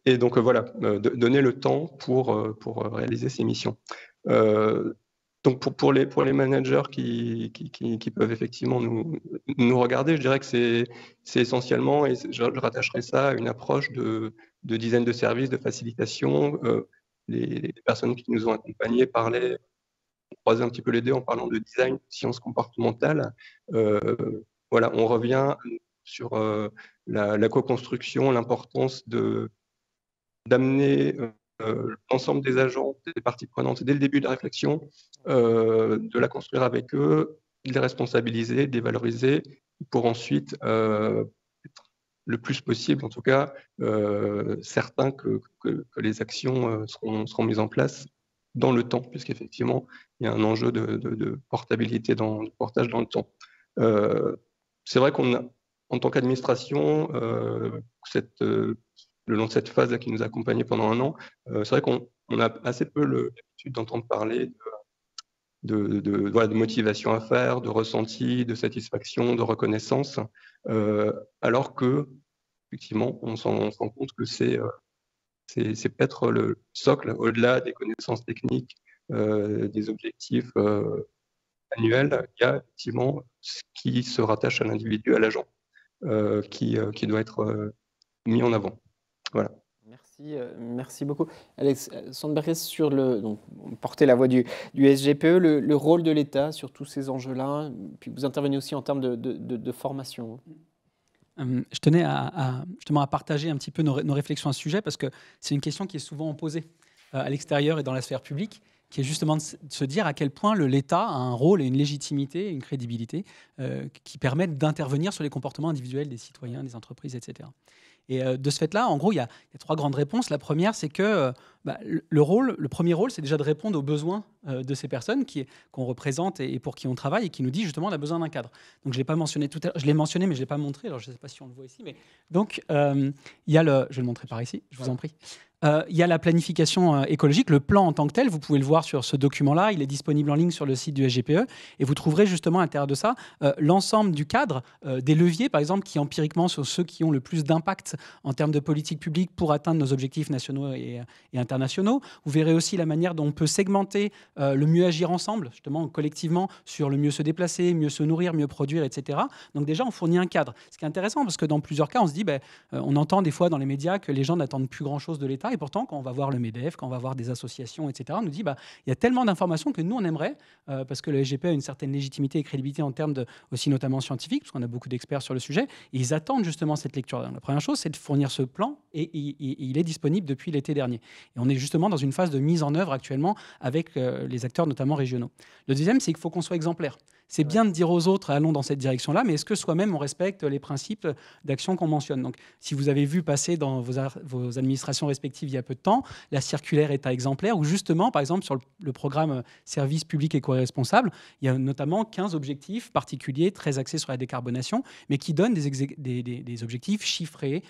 Et donc voilà, donner le temps pour réaliser ces missions. Donc pour les managers qui peuvent effectivement nous regarder, je dirais que c'est essentiellement, et je rattacherai ça à une approche de design de services, de facilitation. Les personnes qui nous ont accompagnés parlaient, croisaient un petit peu les deux en parlant de design, de sciences comportementales. Voilà, on revient sur la co-construction, l'importance d'amener l'ensemble des agents, des parties prenantes dès le début de la réflexion, de la construire avec eux, de les responsabiliser, de les valoriser, pour ensuite, le plus possible, en tout cas, certains que les actions seront mises en place dans le temps, puisqu'effectivement, il y a un enjeu de portabilité, de portage dans le temps. C'est vrai qu'on a, en tant qu'administration, le long de cette phase qui nous a accompagnés pendant un an, c'est vrai qu'on a assez peu l'habitude d'entendre parler de motivation à faire, de ressenti, de satisfaction, de reconnaissance, alors que, effectivement, on s'en rend compte que c'est peut-être le socle, au-delà des connaissances techniques, des objectifs annuels, il y a effectivement ce qui se rattache à l'individu, à l'agent, qui doit être mis en avant. Voilà. Merci beaucoup. Alex Sandberg, sur porter la voix du SGPE, le rôle de l'État sur tous ces enjeux-là, puis vous intervenez aussi en termes de formation. Je tenais justement à partager un petit peu nos réflexions à ce sujet, parce que c'est une question qui est souvent posée à l'extérieur et dans la sphère publique, qui est justement de se dire à quel point l'État a un rôle et une légitimité, une crédibilité qui permettent d'intervenir sur les comportements individuels des citoyens, des entreprises, etc. Et de ce fait-là, en gros, il y a trois grandes réponses. La première, c'est que le premier rôle, c'est déjà de répondre aux besoins de ces personnes qu'on représente et pour qui on travaille, et qui nous dit justement on a besoin d'un cadre. Donc je l'ai pas mentionné tout à l'heure, je l'ai mentionné, mais je l'ai pas montré. Alors je ne sais pas si on le voit ici, mais donc il y a je vais le montrer par ici, je vous en prie. Il y a la planification écologique, le plan en tant que tel, vous pouvez le voir sur ce document-là, il est disponible en ligne sur le site du SGPE, et vous trouverez justement à l'intérieur de ça l'ensemble du cadre, des leviers par exemple qui empiriquement sont ceux qui ont le plus d'impact en termes de politique publique pour atteindre nos objectifs nationaux et internationaux. Vous verrez aussi la manière dont on peut segmenter le mieux agir ensemble, justement collectivement, sur le mieux se déplacer, mieux se nourrir, mieux produire, etc. Donc déjà on fournit un cadre. Ce qui est intéressant parce que dans plusieurs cas on se dit, on entend des fois dans les médias que les gens n'attendent plus grand-chose de l'État. Et pourtant, quand on va voir le MEDEF, quand on va voir des associations, etc., on nous dit il y a tellement d'informations que nous, on aimerait, parce que le SGPE a une certaine légitimité et crédibilité en termes aussi notamment scientifiques, parce qu'on a beaucoup d'experts sur le sujet, et ils attendent justement cette lecture. La première chose, c'est de fournir ce plan, et il est disponible depuis l'été dernier. Et on est justement dans une phase de mise en œuvre actuellement avec les acteurs notamment régionaux. Le deuxième, c'est qu'il faut qu'on soit exemplaire. C'est bien de dire aux autres, allons dans cette direction-là, mais est-ce que soi-même, on respecte les principes d'action qu'on mentionne? Donc, si vous avez vu passer dans vos administrations respectives il y a peu de temps, la circulaire État exemplaire, où justement, par exemple, sur le programme Service public éco-responsable, il y a notamment 15 objectifs particuliers, très axés sur la décarbonation, mais qui donnent des objectifs chiffrés,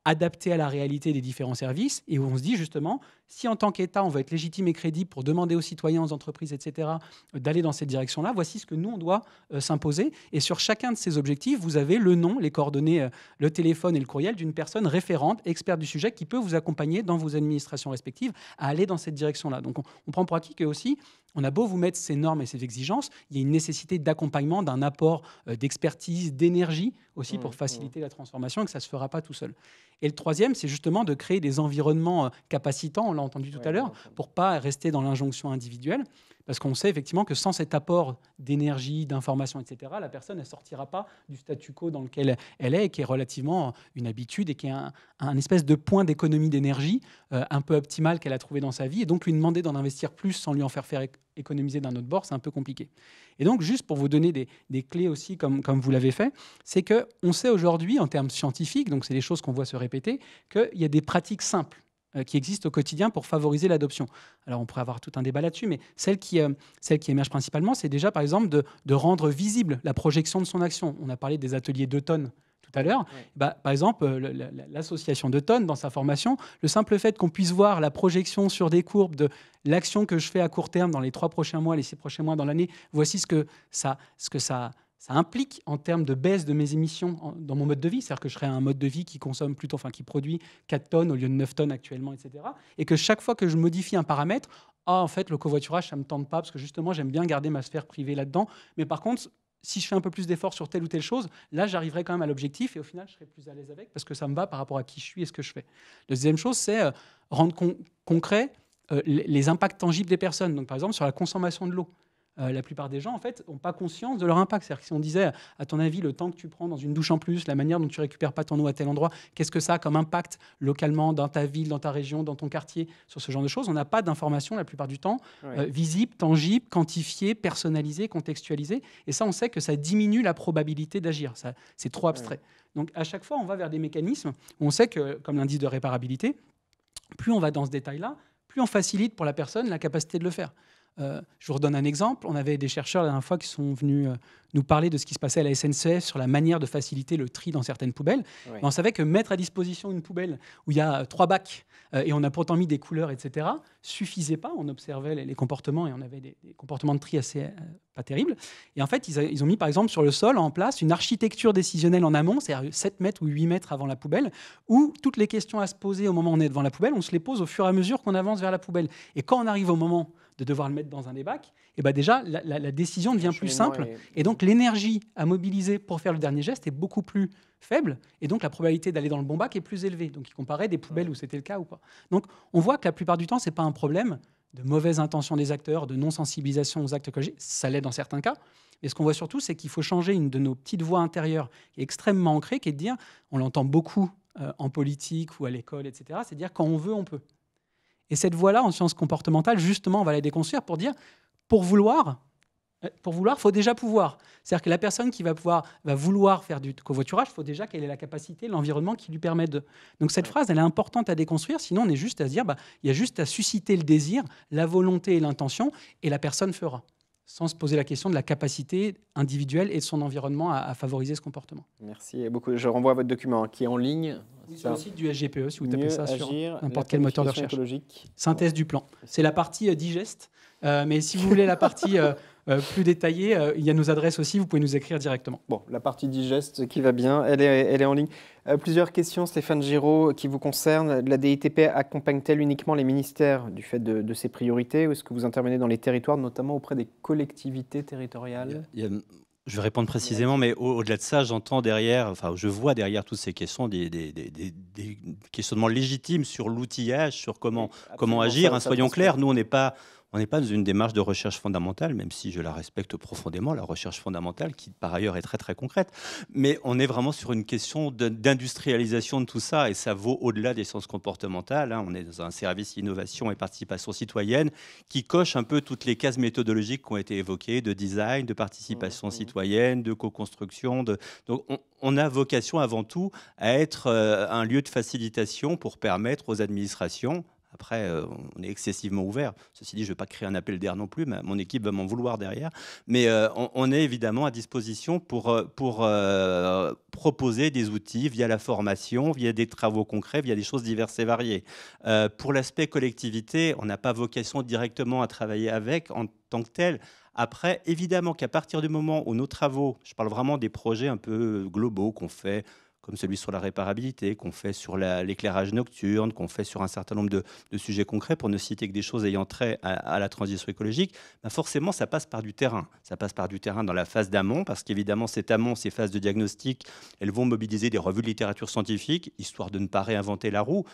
adaptés à la réalité des différents services, et où on se dit justement, si en tant qu'État, on veut être légitime et crédible pour demander aux citoyens, aux entreprises, etc., d'aller dans cette direction-là, voici ce que nous, on doit s'imposer. Et sur chacun de ces objectifs, vous avez le nom, les coordonnées, le téléphone et le courriel d'une personne référente, experte du sujet, qui peut vous accompagner dans vos administrations respectives à aller dans cette direction-là. Donc on prend pour acquis que aussi, on a beau vous mettre ces normes et ces exigences, il y a une nécessité d'accompagnement, d'un apport d'expertise, d'énergie aussi pour faciliter la transformation, et que ça ne se fera pas tout seul. Et le troisième, c'est justement de créer des environnements capacitants, on l'a entendu tout à l'heure, pour ne pas rester dans l'injonction individuelle, parce qu'on sait effectivement que sans cet apport d'énergie, d'information, etc., la personne ne sortira pas du statu quo dans lequel elle est, et qui est relativement une habitude, et qui est un espèce de point d'économie d'énergie un peu optimal qu'elle a trouvé dans sa vie, et donc lui demander d'en investir plus sans lui en faire économiser d'un autre bord, c'est un peu compliqué. Et donc, juste pour vous donner des clés aussi, comme vous l'avez fait, c'est qu'on sait aujourd'hui, en termes scientifiques, donc c'est des choses qu'on voit se répéter, qu'il y a des pratiques simples qui existent au quotidien pour favoriser l'adoption. Alors, on pourrait avoir tout un débat là-dessus, mais celle qui émerge principalement, c'est déjà, par exemple, de rendre visible la projection de son action. On a parlé des ateliers d'automne tout à l'heure. Par exemple, l'association d'automne, dans sa formation, le simple fait qu'on puisse voir la projection sur des courbes de l'action que je fais à court terme dans les 3 prochains mois, les 6 prochains mois dans l'année, voici ce que ça implique en termes de baisse de mes émissions dans mon mode de vie. C'est-à-dire que je serai un mode de vie qui consomme plutôt, qui produit 4 tonnes au lieu de 9 tonnes actuellement, etc. Et que chaque fois que je modifie un paramètre, en fait, le covoiturage, ça ne me tente pas, parce que justement, j'aime bien garder ma sphère privée là-dedans. Mais par contre, si je fais un peu plus d'efforts sur telle ou telle chose, là, j'arriverai quand même à l'objectif, et au final, je serai plus à l'aise avec, parce que ça me va par rapport à qui je suis et ce que je fais. La deuxième chose, c'est rendre concret les impacts tangibles des personnes. Donc, par exemple, sur la consommation de l'eau. La plupart des gens, en fait, n'ont pas conscience de leur impact. C'est-à-dire que si on disait, à ton avis, le temps que tu prends dans une douche en plus, la manière dont tu récupères pas ton eau à tel endroit, qu'est-ce que ça a comme impact localement dans ta ville, dans ta région, dans ton quartier, sur ce genre de choses, on n'a pas d'informations la plupart du temps visibles, tangibles, quantifiées, personnalisées, contextualisées. Et ça, on sait que ça diminue la probabilité d'agir. C'est trop abstrait. Donc, à chaque fois, on va vers des mécanismes où on sait que, comme l'indice de réparabilité, plus on va dans ce détail-là, plus on facilite pour la personne la capacité de le faire. Je vous redonne un exemple. On avait des chercheurs la dernière fois qui sont venus nous parler de ce qui se passait à la SNCF sur la manière de faciliter le tri dans certaines poubelles. Mais on savait que mettre à disposition une poubelle où il y a 3 bacs et on a pourtant mis des couleurs, etc., suffisait pas. On observait les comportements et on avait des comportements de tri assez pas terribles. Et en fait, ils ont mis par exemple sur le sol en place une architecture décisionnelle en amont, c'est-à-dire 7 mètres ou 8 mètres avant la poubelle, où toutes les questions à se poser au moment où on est devant la poubelle, on se les pose au fur et à mesure qu'on avance vers la poubelle. Et quand on arrive au moment de devoir le mettre dans un des bacs, et déjà, la décision devient plus simple. Et donc, l'énergie à mobiliser pour faire le dernier geste est beaucoup plus faible. Et donc, la probabilité d'aller dans le bon bac est plus élevée. Donc, il comparait des poubelles où c'était le cas ou pas. Donc, on voit que la plupart du temps, ce n'est pas un problème de mauvaise intention des acteurs, de non-sensibilisation aux actes écologiques. Ça l'est dans certains cas. Mais ce qu'on voit surtout, c'est qu'il faut changer une de nos petites voix intérieures qui est extrêmement ancrée, qui est de dire, on l'entend beaucoup en politique ou à l'école, etc., c'est de dire quand on veut, on peut. Et cette voie-là, en sciences comportementales, justement, on va la déconstruire pour dire, pour vouloir, il faut déjà pouvoir. C'est-à-dire que la personne qui va vouloir faire du covoiturage, il faut déjà qu'elle ait la capacité, l'environnement qui lui permet de. Donc cette phrase, elle est importante à déconstruire, sinon on est juste à se dire, il y a juste à susciter le désir, la volonté et l'intention, et la personne fera. sans se poser la question de la capacité individuelle et de son environnement à favoriser ce comportement. Merci beaucoup. Je renvoie à votre document qui est en ligne. Sur le site du SGPE, si vous tapez Mieux ça sur agir, n'importe quel moteur de recherche. écologique. Synthèse du plan. C'est la partie digeste. Mais si vous voulez la partie plus détaillée, il y a nos adresses aussi, vous pouvez nous écrire directement. Bon, la partie digeste qui va bien, elle est en ligne. Plusieurs questions, Stéphane Giraud, qui vous concernent. La DITP accompagne-t-elle uniquement les ministères du fait de ses priorités, ou est-ce que vous intervenez dans les territoires, notamment auprès des collectivités territoriales ? Je vais répondre précisément, mais au-delà de ça, j'entends derrière, enfin, je vois derrière toutes ces questions des questionnements légitimes sur l'outillage, sur comment agir. Soyons clairs, nous, on n'est pas dans une démarche de recherche fondamentale, même si je la respecte profondément, la recherche fondamentale, qui par ailleurs est très très concrète. Mais on est vraiment sur une question d'industrialisation de tout ça, et ça vaut au-delà des sciences comportementales. On est dans un service innovation et participation citoyenne qui coche un peu toutes les cases méthodologiques qui ont été évoquées, de design, de participation citoyenne, de co-construction. Donc on a vocation avant tout à être un lieu de facilitation pour permettre aux administrations. Après, on est excessivement ouvert. Ceci dit, je ne vais pas créer un appel d'air non plus, mais mon équipe va m'en vouloir derrière. Mais on est évidemment à disposition pour proposer des outils via la formation, via des travaux concrets, via des choses diverses et variées. Pour l'aspect collectivité, on n'a pas vocation directement à travailler avec en tant que tel. Après, évidemment qu'à partir du moment où nos travaux, je parle vraiment des projets un peu globaux qu'on fait, comme celui sur la réparabilité, qu'on fait sur l'éclairage nocturne, qu'on fait sur un certain nombre de sujets concrets, pour ne citer que des choses ayant trait à la transition écologique, forcément, ça passe par du terrain. Ça passe par du terrain dans la phase d'amont, parce qu'évidemment, cette amont, ces phases de diagnostic, elles vont mobiliser des revues de littérature scientifique, histoire de ne pas réinventer la roue.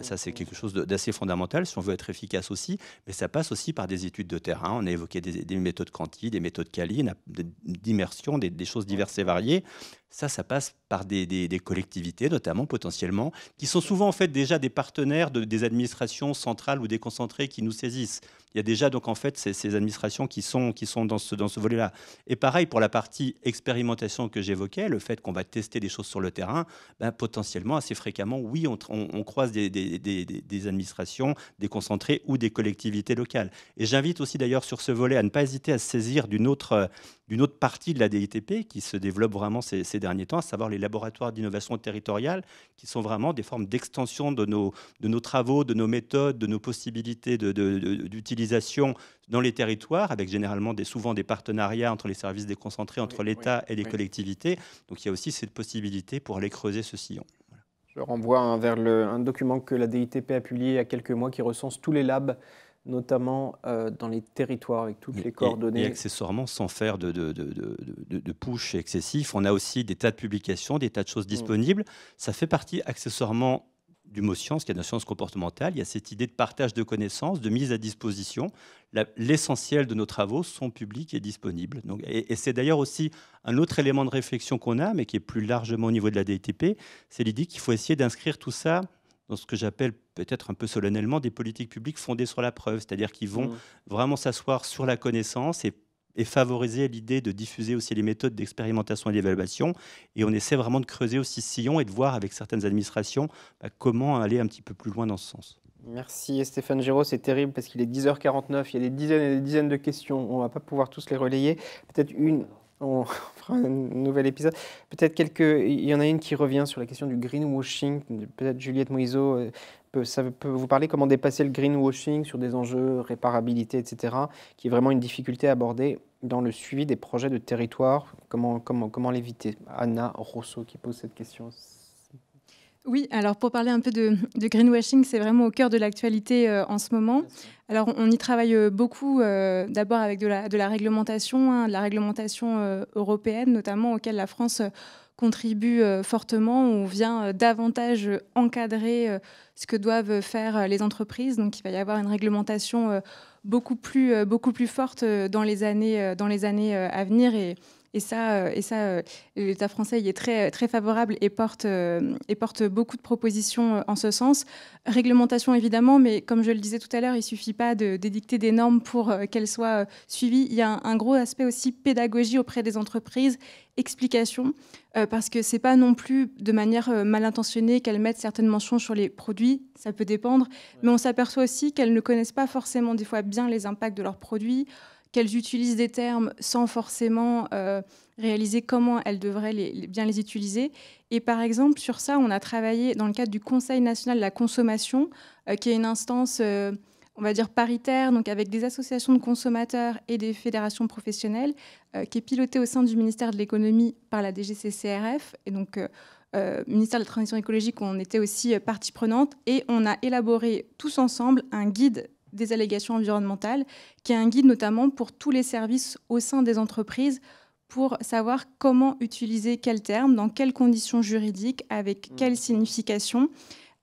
Ça, c'est quelque chose d'assez fondamental si on veut être efficace aussi, mais ça passe aussi par des études de terrain. On a évoqué des méthodes quanti, des méthodes Cali, d'immersion, des choses diverses et variées. Ça passe par des collectivités, notamment potentiellement, qui sont souvent en fait déjà des partenaires des administrations centrales ou déconcentrées qui nous saisissent. Il y a déjà donc en fait ces administrations qui sont dans ce volet-là. Et pareil pour la partie expérimentation que j'évoquais, le fait qu'on va tester des choses sur le terrain, potentiellement assez fréquemment, oui, on croise des administrations déconcentrées ou des collectivités locales. Et j'invite aussi d'ailleurs sur ce volet à ne pas hésiter à se saisir d'une autre partie de la DITP qui se développe vraiment ces derniers temps, à savoir les laboratoires d'innovation territoriale, qui sont vraiment des formes d'extension de nos travaux, de nos méthodes, de nos possibilités d'utilisation dans les territoires, avec généralement souvent des partenariats entre les services déconcentrés, entre l'État et les collectivités. Donc il y a aussi cette possibilité pour aller creuser ce sillon. Voilà. Je renvoie vers un document que la DITP a publié il y a quelques mois qui recense tous les labs, notamment dans les territoires, avec toutes les coordonnées. Et accessoirement, sans faire de push excessif, on a aussi des tas de publications, des tas de choses disponibles. Ça fait partie accessoirement du mot science, qui est de la science comportementale. Il y a cette idée de partage de connaissances, de mise à disposition. L'essentiel de nos travaux sont publics et disponibles. Donc, et c'est d'ailleurs aussi un autre élément de réflexion qu'on a, mais qui est plus largement au niveau de la DITP, c'est l'idée qu'il faut essayer d'inscrire tout ça dans ce que j'appelle peut-être un peu solennellement des politiques publiques fondées sur la preuve, c'est-à-dire qu'ils vont vraiment s'asseoir sur la connaissance et favoriser l'idée de diffuser aussi les méthodes d'expérimentation et d'évaluation. Et on essaie vraiment de creuser aussi ce sillon et de voir avec certaines administrations comment aller un petit peu plus loin dans ce sens. Merci Stéphane Giraud, c'est terrible parce qu'il est 10h49, il y a des dizaines et des dizaines de questions, on ne va pas pouvoir tous les relayer. Peut-être on fera un nouvel épisode. Peut-être il y en a une qui revient sur la question du greenwashing. Peut-être Juliette Moiseau ça peut vous parler comment dépasser le greenwashing sur des enjeux, réparabilité, etc., qui est vraiment une difficulté à aborder dans le suivi des projets de territoire. Comment l'éviter ? Anna Rousseau qui pose cette question. Oui, alors pour parler un peu de greenwashing, c'est vraiment au cœur de l'actualité en ce moment. Alors on y travaille beaucoup, d'abord avec de la réglementation, de la réglementation européenne notamment, auquel la France contribue fortement. On vient davantage encadrer ce que doivent faire les entreprises. Donc il va y avoir une réglementation beaucoup plus forte dans les années à venir. Et ça, l'État français y est très, très favorable et porte beaucoup de propositions en ce sens. Réglementation, évidemment, mais comme je le disais tout à l'heure, il ne suffit pas d'édicter des normes pour qu'elles soient suivies. Il y a un gros aspect aussi pédagogie auprès des entreprises, explication, parce que ce n'est pas non plus de manière mal intentionnée qu'elles mettent certaines mentions sur les produits, ça peut dépendre, mais on s'aperçoit aussi qu'elles ne connaissent pas forcément des fois bien les impacts de leurs produits, qu'elles utilisent des termes sans forcément réaliser comment elles devraient bien les utiliser. Et par exemple, sur ça, on a travaillé dans le cadre du Conseil national de la consommation, qui est une instance, on va dire, paritaire, donc avec des associations de consommateurs et des fédérations professionnelles, qui est pilotée au sein du ministère de l'économie par la DGCCRF. Et donc, ministère de la Transition écologique, on était aussi partie prenante. Et on a élaboré tous ensemble un guide des allégations environnementales, qui est un guide notamment pour tous les services au sein des entreprises, pour savoir comment utiliser quels termes, dans quelles conditions juridiques, avec quelle signification.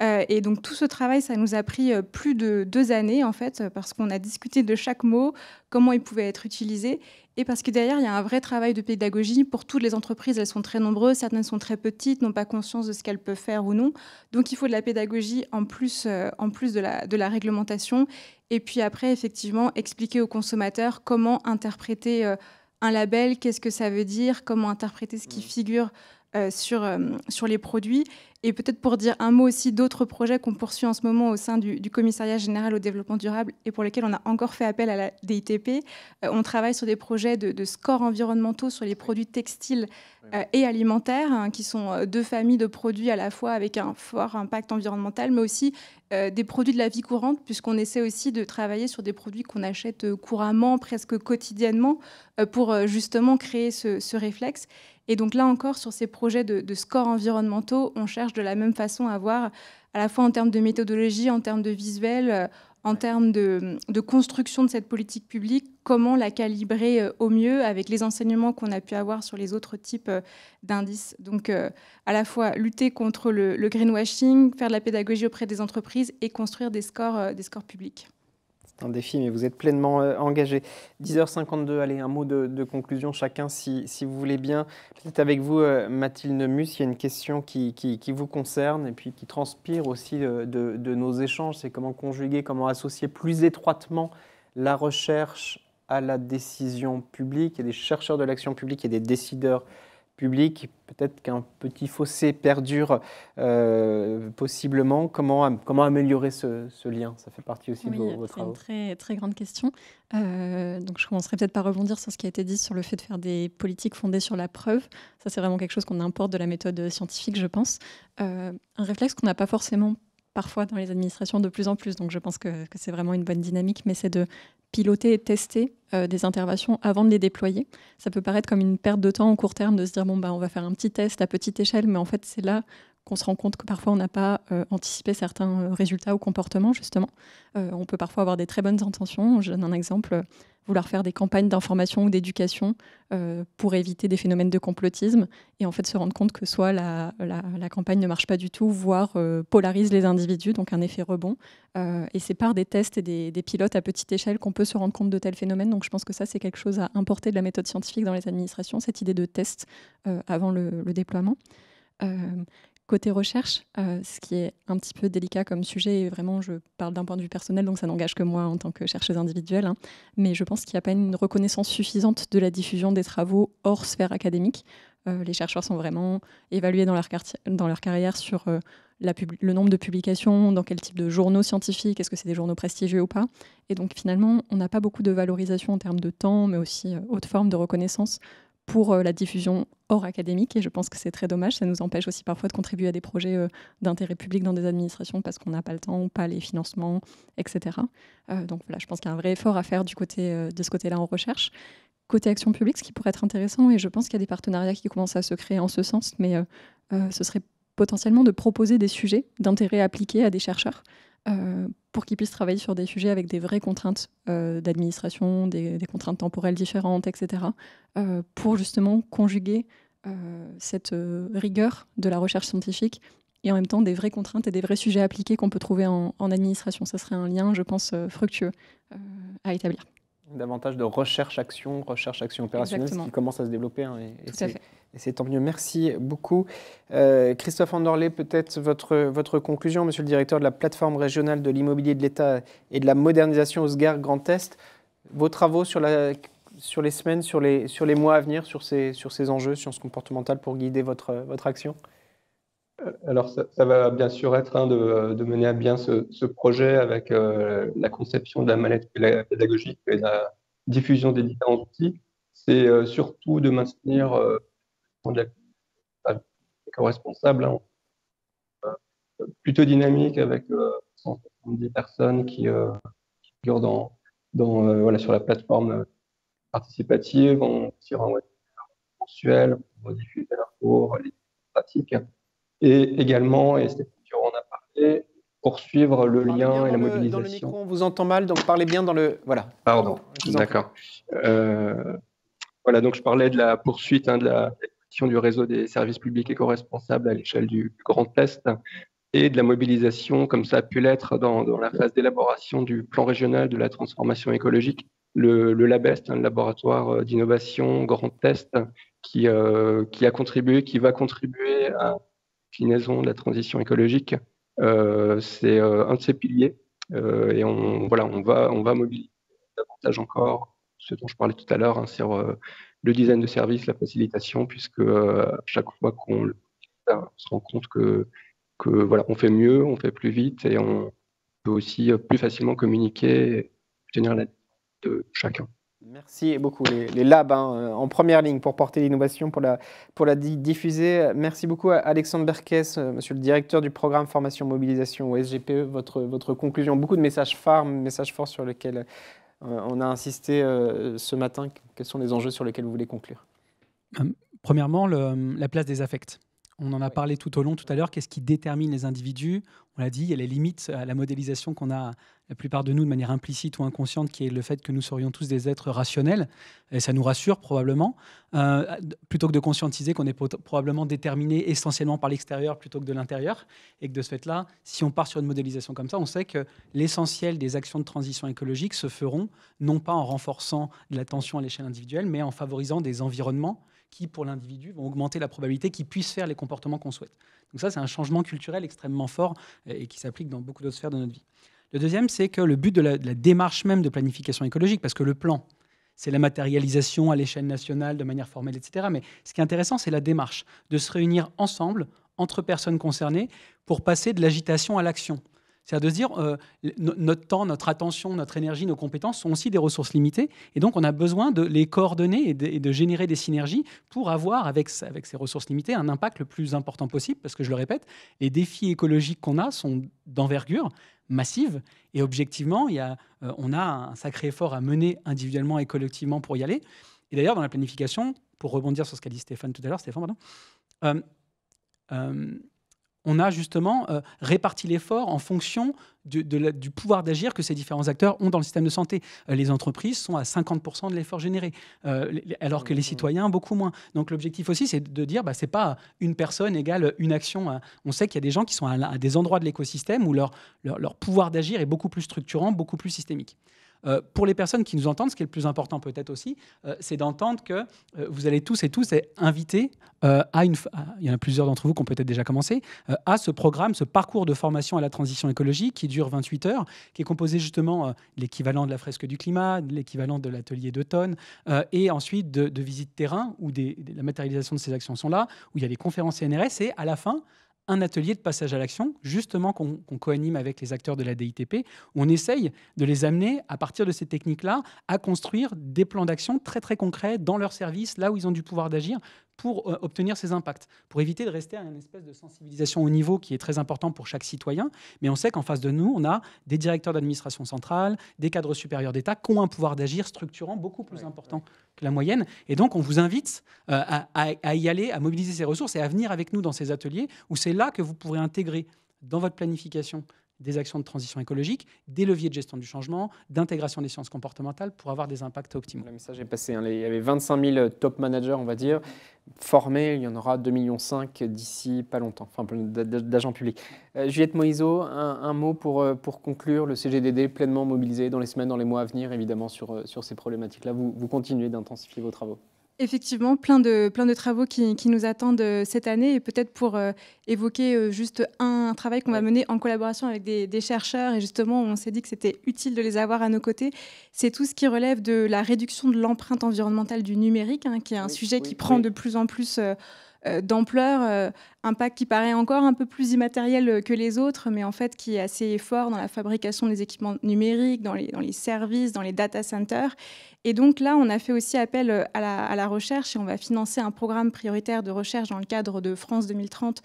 Et donc tout ce travail, ça nous a pris plus de 2 années, en fait, parce qu'on a discuté de chaque mot, comment il pouvait être utilisé, et parce que derrière, il y a un vrai travail de pédagogie. Pour toutes les entreprises, elles sont très nombreuses, certaines sont très petites, n'ont pas conscience de ce qu'elles peuvent faire ou non. Donc il faut de la pédagogie en plus de la réglementation. Et puis après, effectivement, expliquer aux consommateurs comment interpréter un label, qu'est-ce que ça veut dire, comment interpréter ce qui figure sur les produits. Et peut-être pour dire un mot aussi d'autres projets qu'on poursuit en ce moment au sein du Commissariat général au développement durable et pour lesquels on a encore fait appel à la DITP. On travaille sur des projets de scores environnementaux sur les produits textiles et alimentaires, hein, qui sont 2 familles de produits à la fois avec un fort impact environnemental, mais aussi des produits de la vie courante, puisqu'on essaie aussi de travailler sur des produits qu'on achète couramment, presque quotidiennement, pour justement créer ce réflexe. Et donc là encore, sur ces projets de scores environnementaux, on cherche de la même façon à voir, à la fois en termes de méthodologie, en termes de visuel, en termes de construction de cette politique publique, comment la calibrer au mieux avec les enseignements qu'on a pu avoir sur les autres types d'indices. Donc à la fois lutter contre le greenwashing, faire de la pédagogie auprès des entreprises et construire des scores publics. Un défi, mais vous êtes pleinement engagé. 10h52, allez, un mot de conclusion chacun, si vous voulez bien. Peut-être avec vous, Mathilde Mus, il y a une question qui vous concerne et puis qui transpire aussi de nos échanges. C'est comment conjuguer, comment associer plus étroitement la recherche à la décision publique. Il y a des chercheurs de l'action publique et des décideurs publics. Peut-être qu'un petit fossé perdure possiblement. Comment améliorer ce lien? Ça fait partie aussi de vos travaux. C'est une très, très grande question. Donc je commencerai peut-être par rebondir sur ce qui a été dit sur le fait de faire des politiques fondées sur la preuve. Ça, c'est vraiment quelque chose qu'on importe de la méthode scientifique, je pense. Un réflexe qu'on n'a pas forcément parfois dans les administrations de plus en plus. Donc je pense que c'est vraiment une bonne dynamique, mais c'est de piloter et tester des interventions avant de les déployer. Ça peut paraître comme une perte de temps au court terme de se dire bon, on va faire un petit test à petite échelle, mais en fait c'est là qu'on se rend compte que parfois on n'a pas anticipé certains résultats ou comportements, justement. On peut parfois avoir des très bonnes intentions. Je donne un exemple, vouloir faire des campagnes d'information ou d'éducation pour éviter des phénomènes de complotisme et en fait se rendre compte que soit la campagne ne marche pas du tout, voire polarise les individus, donc un effet rebond. Et c'est par des tests et des pilotes à petite échelle qu'on peut se rendre compte de tels phénomènes. Donc je pense que ça, c'est quelque chose à importer de la méthode scientifique dans les administrations, cette idée de test avant le déploiement. Côté recherche, ce qui est un petit peu délicat comme sujet, et vraiment je parle d'un point de vue personnel, donc ça n'engage que moi en tant que chercheuse individuelle, hein, mais je pense qu'il n'y a pas une reconnaissance suffisante de la diffusion des travaux hors sphère académique. Les chercheurs sont vraiment évalués dans leur carrière sur le nombre de publications, dans quel type de journaux scientifiques, est-ce que c'est des journaux prestigieux ou pas. Et donc finalement, on n'a pas beaucoup de valorisation en termes de temps, mais aussi haute forme de reconnaissance pour la diffusion hors académique, et je pense que c'est très dommage. Ça nous empêche aussi parfois de contribuer à des projets d'intérêt public dans des administrations parce qu'on n'a pas le temps ou pas les financements, etc. Donc voilà, je pense qu'il y a un vrai effort à faire de ce côté-là en recherche. Côté action publique, ce qui pourrait être intéressant, et je pense qu'il y a des partenariats qui commencent à se créer en ce sens, mais ce serait potentiellement de proposer des sujets d'intérêt appliqué à des chercheurs pour qu'ils puissent travailler sur des sujets avec des vraies contraintes d'administration, des contraintes temporelles différentes, etc., pour justement conjuguer cette rigueur de la recherche scientifique et en même temps des vraies contraintes et des vrais sujets appliqués qu'on peut trouver en administration. Ça serait un lien, je pense, fructueux à établir. Davantage de recherche-action opérationnelle, Exactement. Ce qui commence à se développer. Hein, Tout à fait. Et c'est tant mieux. Merci beaucoup. Christophe Anderlé, peut-être votre conclusion, monsieur le directeur de la plateforme régionale de l'immobilier de l'État et de la modernisation Osgare Grand Est. Vos travaux sur les semaines, sur les mois à venir, sur ces enjeux, sciences comportementales pour guider votre action? Alors, ça va bien sûr être de mener à bien ce projet avec la conception de la mallette pédagogique et diffusion des différents outils, c'est surtout de maintenir de la éco-responsable, hein, plutôt dynamique avec 170 personnes qui figurent voilà, sur la plateforme participative. On tire un webinaire mensuel, on diffuse leurs cours, les pratiques. Et également, et Stéphane Durand en a parlé, poursuivre le lien et la mobilisation. Dans le micro, on vous entend mal, donc parlez bien dans le... Voilà. Pardon, d'accord. Voilà, donc je parlais de la poursuite de la question du réseau des services publics éco-responsables à l'échelle du Grand Est et de la mobilisation, comme ça a pu l'être dans la phase d'élaboration du plan régional de la transformation écologique, le LABEST, le laboratoire d'innovation Grand Est, qui a contribué, qui va contribuer à la déclinaison de la transition écologique. C'est un de ses piliers et on va mobiliser davantage encore ce dont je parlais tout à l'heure, hein, sur le design de service, la facilitation, puisque chaque fois qu'on le fait, on se rend compte que voilà, on fait mieux, on fait plus vite et on peut aussi plus facilement communiquer et obtenir l'aide de chacun. Merci beaucoup. Les labs en première ligne pour porter l'innovation, pour la diffuser. Merci beaucoup à Alexandre Berkès, monsieur le directeur du programme formation mobilisation au SGPE. Votre conclusion, beaucoup de messages phares, messages forts sur lesquels on a insisté ce matin. Quels sont les enjeux sur lesquels vous voulez conclure? Premièrement, la place des affects. On en a parlé tout au long tout à l'heure. Qu'est-ce qui détermine les individus? On l'a dit, il y a les limites à la modélisation qu'on a, la plupart de nous, de manière implicite ou inconsciente, qui est le fait que nous serions tous des êtres rationnels. Et ça nous rassure probablement, plutôt que de conscientiser qu'on est probablement déterminé essentiellement par l'extérieur plutôt que de l'intérieur. Et que de ce fait-là, si on part sur une modélisation comme ça, on sait que l'essentiel des actions de transition écologique se feront non pas en renforçant de la tension à l'échelle individuelle, mais en favorisant des environnements qui, pour l'individu, vont augmenter la probabilité qu'il puisse faire les comportements qu'on souhaite. Donc ça, c'est un changement culturel extrêmement fort et qui s'applique dans beaucoup d'autres sphères de notre vie. Le deuxième, c'est que le but de la démarche même de planification écologique, parce que le plan, c'est la matérialisation à l'échelle nationale de manière formelle, etc. Mais ce qui est intéressant, c'est la démarche, de se réunir ensemble, entre personnes concernées, pour passer de l'agitation à l'action. C'est-à-dire de se dire, notre temps, notre attention, notre énergie, nos compétences sont aussi des ressources limitées. Et donc, on a besoin de les coordonner et de générer des synergies pour avoir, avec ces ressources limitées, un impact le plus important possible. Parce que, je le répète, les défis écologiques qu'on a sont d'envergure massive. Et objectivement, on a un sacré effort à mener individuellement et collectivement pour y aller. Et d'ailleurs, dans la planification, pour rebondir sur ce qu'a dit Stéphane tout à l'heure, on a justement réparti l'effort en fonction du pouvoir d'agir que ces différents acteurs ont dans le système de santé. Les entreprises sont à 50% de l'effort généré, alors que les citoyens, beaucoup moins. Donc l'objectif aussi, c'est de dire, c'est pas une personne égale une action. On sait qu'il y a des gens qui sont à des endroits de l'écosystème où leur pouvoir d'agir est beaucoup plus structurant, beaucoup plus systémique. Pour les personnes qui nous entendent, ce qui est le plus important peut-être aussi, c'est d'entendre que vous allez tous et tous être invités il y en a plusieurs d'entre vous qui ont peut-être déjà commencé, à ce programme, ce parcours de formation à la transition écologique qui dure 28 heures, qui est composé justement de l'équivalent de la fresque du climat, de l'équivalent de l'atelier d'automne, et ensuite de visites terrain où la matérialisation de ces actions sont là, où il y a des conférences CNRS et à la fin, un atelier de passage à l'action, justement qu'on co-anime avec les acteurs de la DITP, où on essaye de les amener, à partir de ces techniques-là, à construire des plans d'action très très concrets dans leurs services, là où ils ont du pouvoir d'agir, pour obtenir ces impacts, pour éviter de rester à une espèce de sensibilisation au niveau qui est très important pour chaque citoyen. Mais on sait qu'en face de nous, on a des directeurs d'administration centrale, des cadres supérieurs d'État qui ont un pouvoir d'agir structurant beaucoup plus important que la moyenne. Et donc, on vous invite à y aller, à mobiliser ces ressources et à venir avec nous dans ces ateliers où c'est là que vous pourrez intégrer dans votre planification des actions de transition écologique, des leviers de gestion du changement, d'intégration des sciences comportementales pour avoir des impacts optimaux. Le message est passé. Il y avait 25 000 top managers, on va dire, formés. Il y en aura 2,5 millions d'ici pas longtemps, enfin d'agents publics. Juliette Moïseau, un mot pour conclure. Le CGDD pleinement mobilisé dans les semaines, dans les mois à venir, évidemment, sur ces problématiques-là. Vous continuez d'intensifier vos travaux. Effectivement, plein de travaux qui nous attendent cette année. Et peut-être pour évoquer juste un travail qu'on va mener en collaboration avec des chercheurs. Et justement, on s'est dit que c'était utile de les avoir à nos côtés. C'est tout ce qui relève de la réduction de l'empreinte environnementale du numérique, qui est un sujet qui prend de plus en plus d'ampleur, un pacte qui paraît encore un peu plus immatériel que les autres, mais en fait qui est assez fort dans la fabrication des équipements numériques, dans les services, dans les data centers. Et donc là, on a fait aussi appel à la recherche et on va financer un programme prioritaire de recherche dans le cadre de France 2030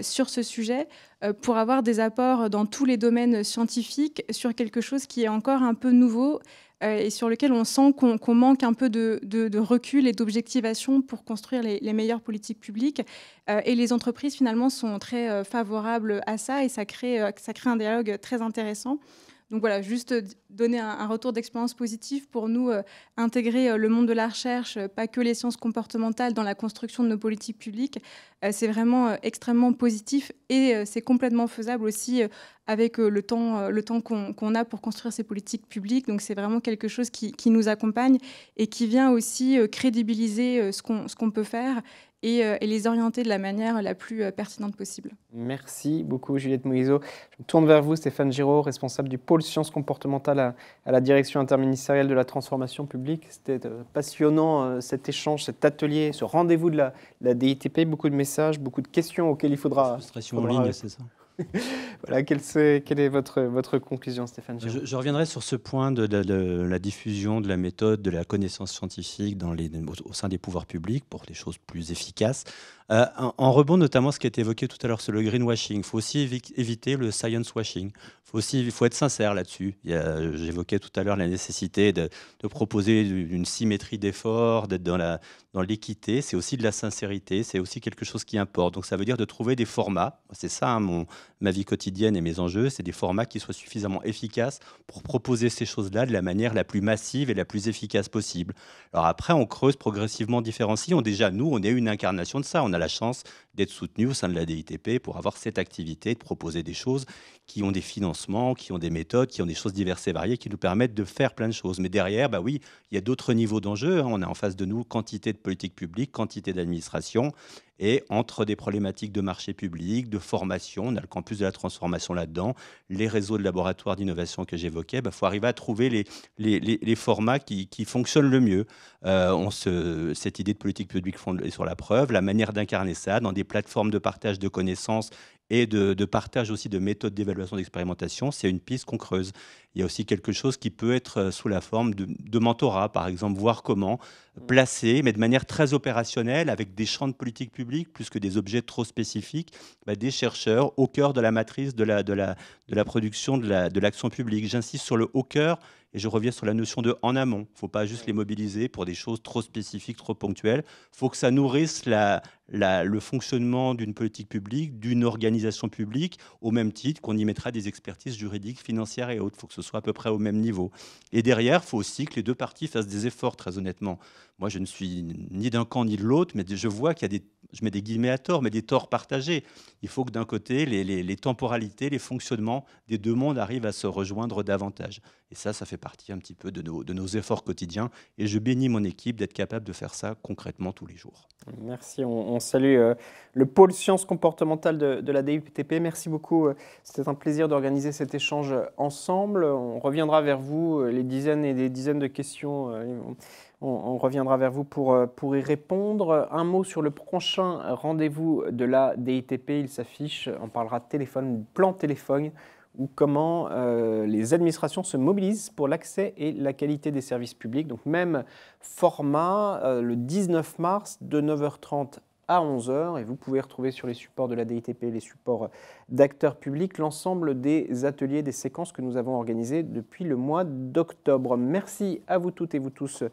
sur ce sujet pour avoir des apports dans tous les domaines scientifiques sur quelque chose qui est encore un peu nouveau et sur lequel on sent qu'on manque un peu de recul et d'objectivation pour construire les meilleures politiques publiques. Et les entreprises, finalement, sont très favorables à ça et ça crée un dialogue très intéressant. Donc voilà, juste donner un retour d'expérience positive pour nous, intégrer le monde de la recherche, pas que les sciences comportementales dans la construction de nos politiques publiques. C'est vraiment extrêmement positif et c'est complètement faisable aussi avec le temps qu'on a pour construire ces politiques publiques. Donc c'est vraiment quelque chose qui nous accompagne et qui vient aussi crédibiliser ce qu'on peut faire et les orienter de la manière la plus pertinente possible. Merci beaucoup Juliette Moïseau. Je me tourne vers vous Stéphane Giraud, responsable du pôle sciences comportementales à la direction interministérielle de la transformation publique. C'était passionnant cet échange, cet atelier, ce rendez-vous de la DITP, beaucoup de messages, beaucoup de questions auxquelles il faudra... Frustration en ligne, c'est ça. Voilà, quelle est votre conclusion, Stéphane Giraud ? Je reviendrai sur ce point de la diffusion de la méthode, de la connaissance scientifique au sein des pouvoirs publics pour des choses plus efficaces. En rebond notamment ce qui a été évoqué tout à l'heure sur le greenwashing, il faut aussi éviter le science washing. Il faut être sincère là-dessus. J'évoquais tout à l'heure la nécessité de proposer une symétrie d'efforts, d'être dans l'équité. C'est aussi de la sincérité, c'est aussi quelque chose qui importe. Donc ça veut dire de trouver des formats. C'est ça ma vie quotidienne et mes enjeux, c'est des formats qui soient suffisamment efficaces pour proposer ces choses-là de la manière la plus massive et la plus efficace possible. Alors après, on creuse progressivement différencié. Déjà, nous, on est une incarnation de ça. On a la chance d'être soutenu au sein de la DITP pour avoir cette activité, de proposer des choses qui ont des financements, qui ont des méthodes, qui ont des choses diverses et variées, qui nous permettent de faire plein de choses. Mais derrière, bah oui, il y a d'autres niveaux d'enjeux. On a en face de nous quantité de politique publique, quantité d'administration. Et entre des problématiques de marché public, de formation, on a le campus de la transformation là-dedans, les réseaux de laboratoires d'innovation que j'évoquais, il faut arriver à trouver les formats qui fonctionnent le mieux. Cette idée de politique publique fondée sur la preuve, la manière d'incarner ça dans des plateformes de partage de connaissances et de partage aussi de méthodes d'évaluation d'expérimentation, c'est une piste qu'on creuse. Il y a aussi quelque chose qui peut être sous la forme de mentorat, par exemple, voir comment placer, mais de manière très opérationnelle, avec des champs de politique publique, plus que des objets trop spécifiques, des chercheurs au cœur de la matrice de la production de l'action publique. J'insiste sur le au cœur, et je reviens sur la notion de en amont. Il ne faut pas juste les mobiliser pour des choses trop spécifiques, trop ponctuelles. Il faut que ça nourrisse le fonctionnement d'une politique publique, d'une organisation publique, au même titre qu'on y mettra des expertises juridiques, financières et autres. Il faut que ce soit à peu près au même niveau. Et derrière, il faut aussi que les deux parties fassent des efforts, très honnêtement. Moi, je ne suis ni d'un camp ni de l'autre, mais je vois qu'il y a je mets des guillemets à tort, mais des torts partagés. Il faut que d'un côté, les temporalités, les fonctionnements des deux mondes arrivent à se rejoindre davantage. Et ça fait partie un petit peu de nos efforts quotidiens. Et je bénis mon équipe d'être capable de faire ça concrètement tous les jours. Merci. On salue le pôle sciences comportementales de la DITP. Merci beaucoup. C'était un plaisir d'organiser cet échange ensemble. On reviendra vers vous, les dizaines et des dizaines de questions. On reviendra vers vous pour y répondre. Un mot sur le prochain rendez-vous de la DITP. Il s'affiche, on parlera plan téléphone, ou comment les administrations se mobilisent pour l'accès et la qualité des services publics. Donc même format, le 19 mars de 9h30 à 11h. Et vous pouvez retrouver sur les supports de la DITP, les supports d'acteurs publics, l'ensemble des ateliers, des séquences que nous avons organisées depuis le mois d'octobre. Merci à vous toutes et vous tous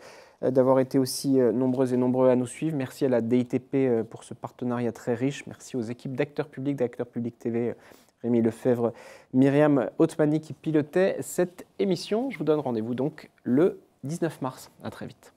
d'avoir été aussi nombreuses et nombreux à nous suivre. Merci à la DITP pour ce partenariat très riche. Merci aux équipes d'Acteurs Publics TV, Rémi Lefebvre, Myriam Hautmani qui pilotait cette émission. Je vous donne rendez-vous donc le 19 mars. À très vite.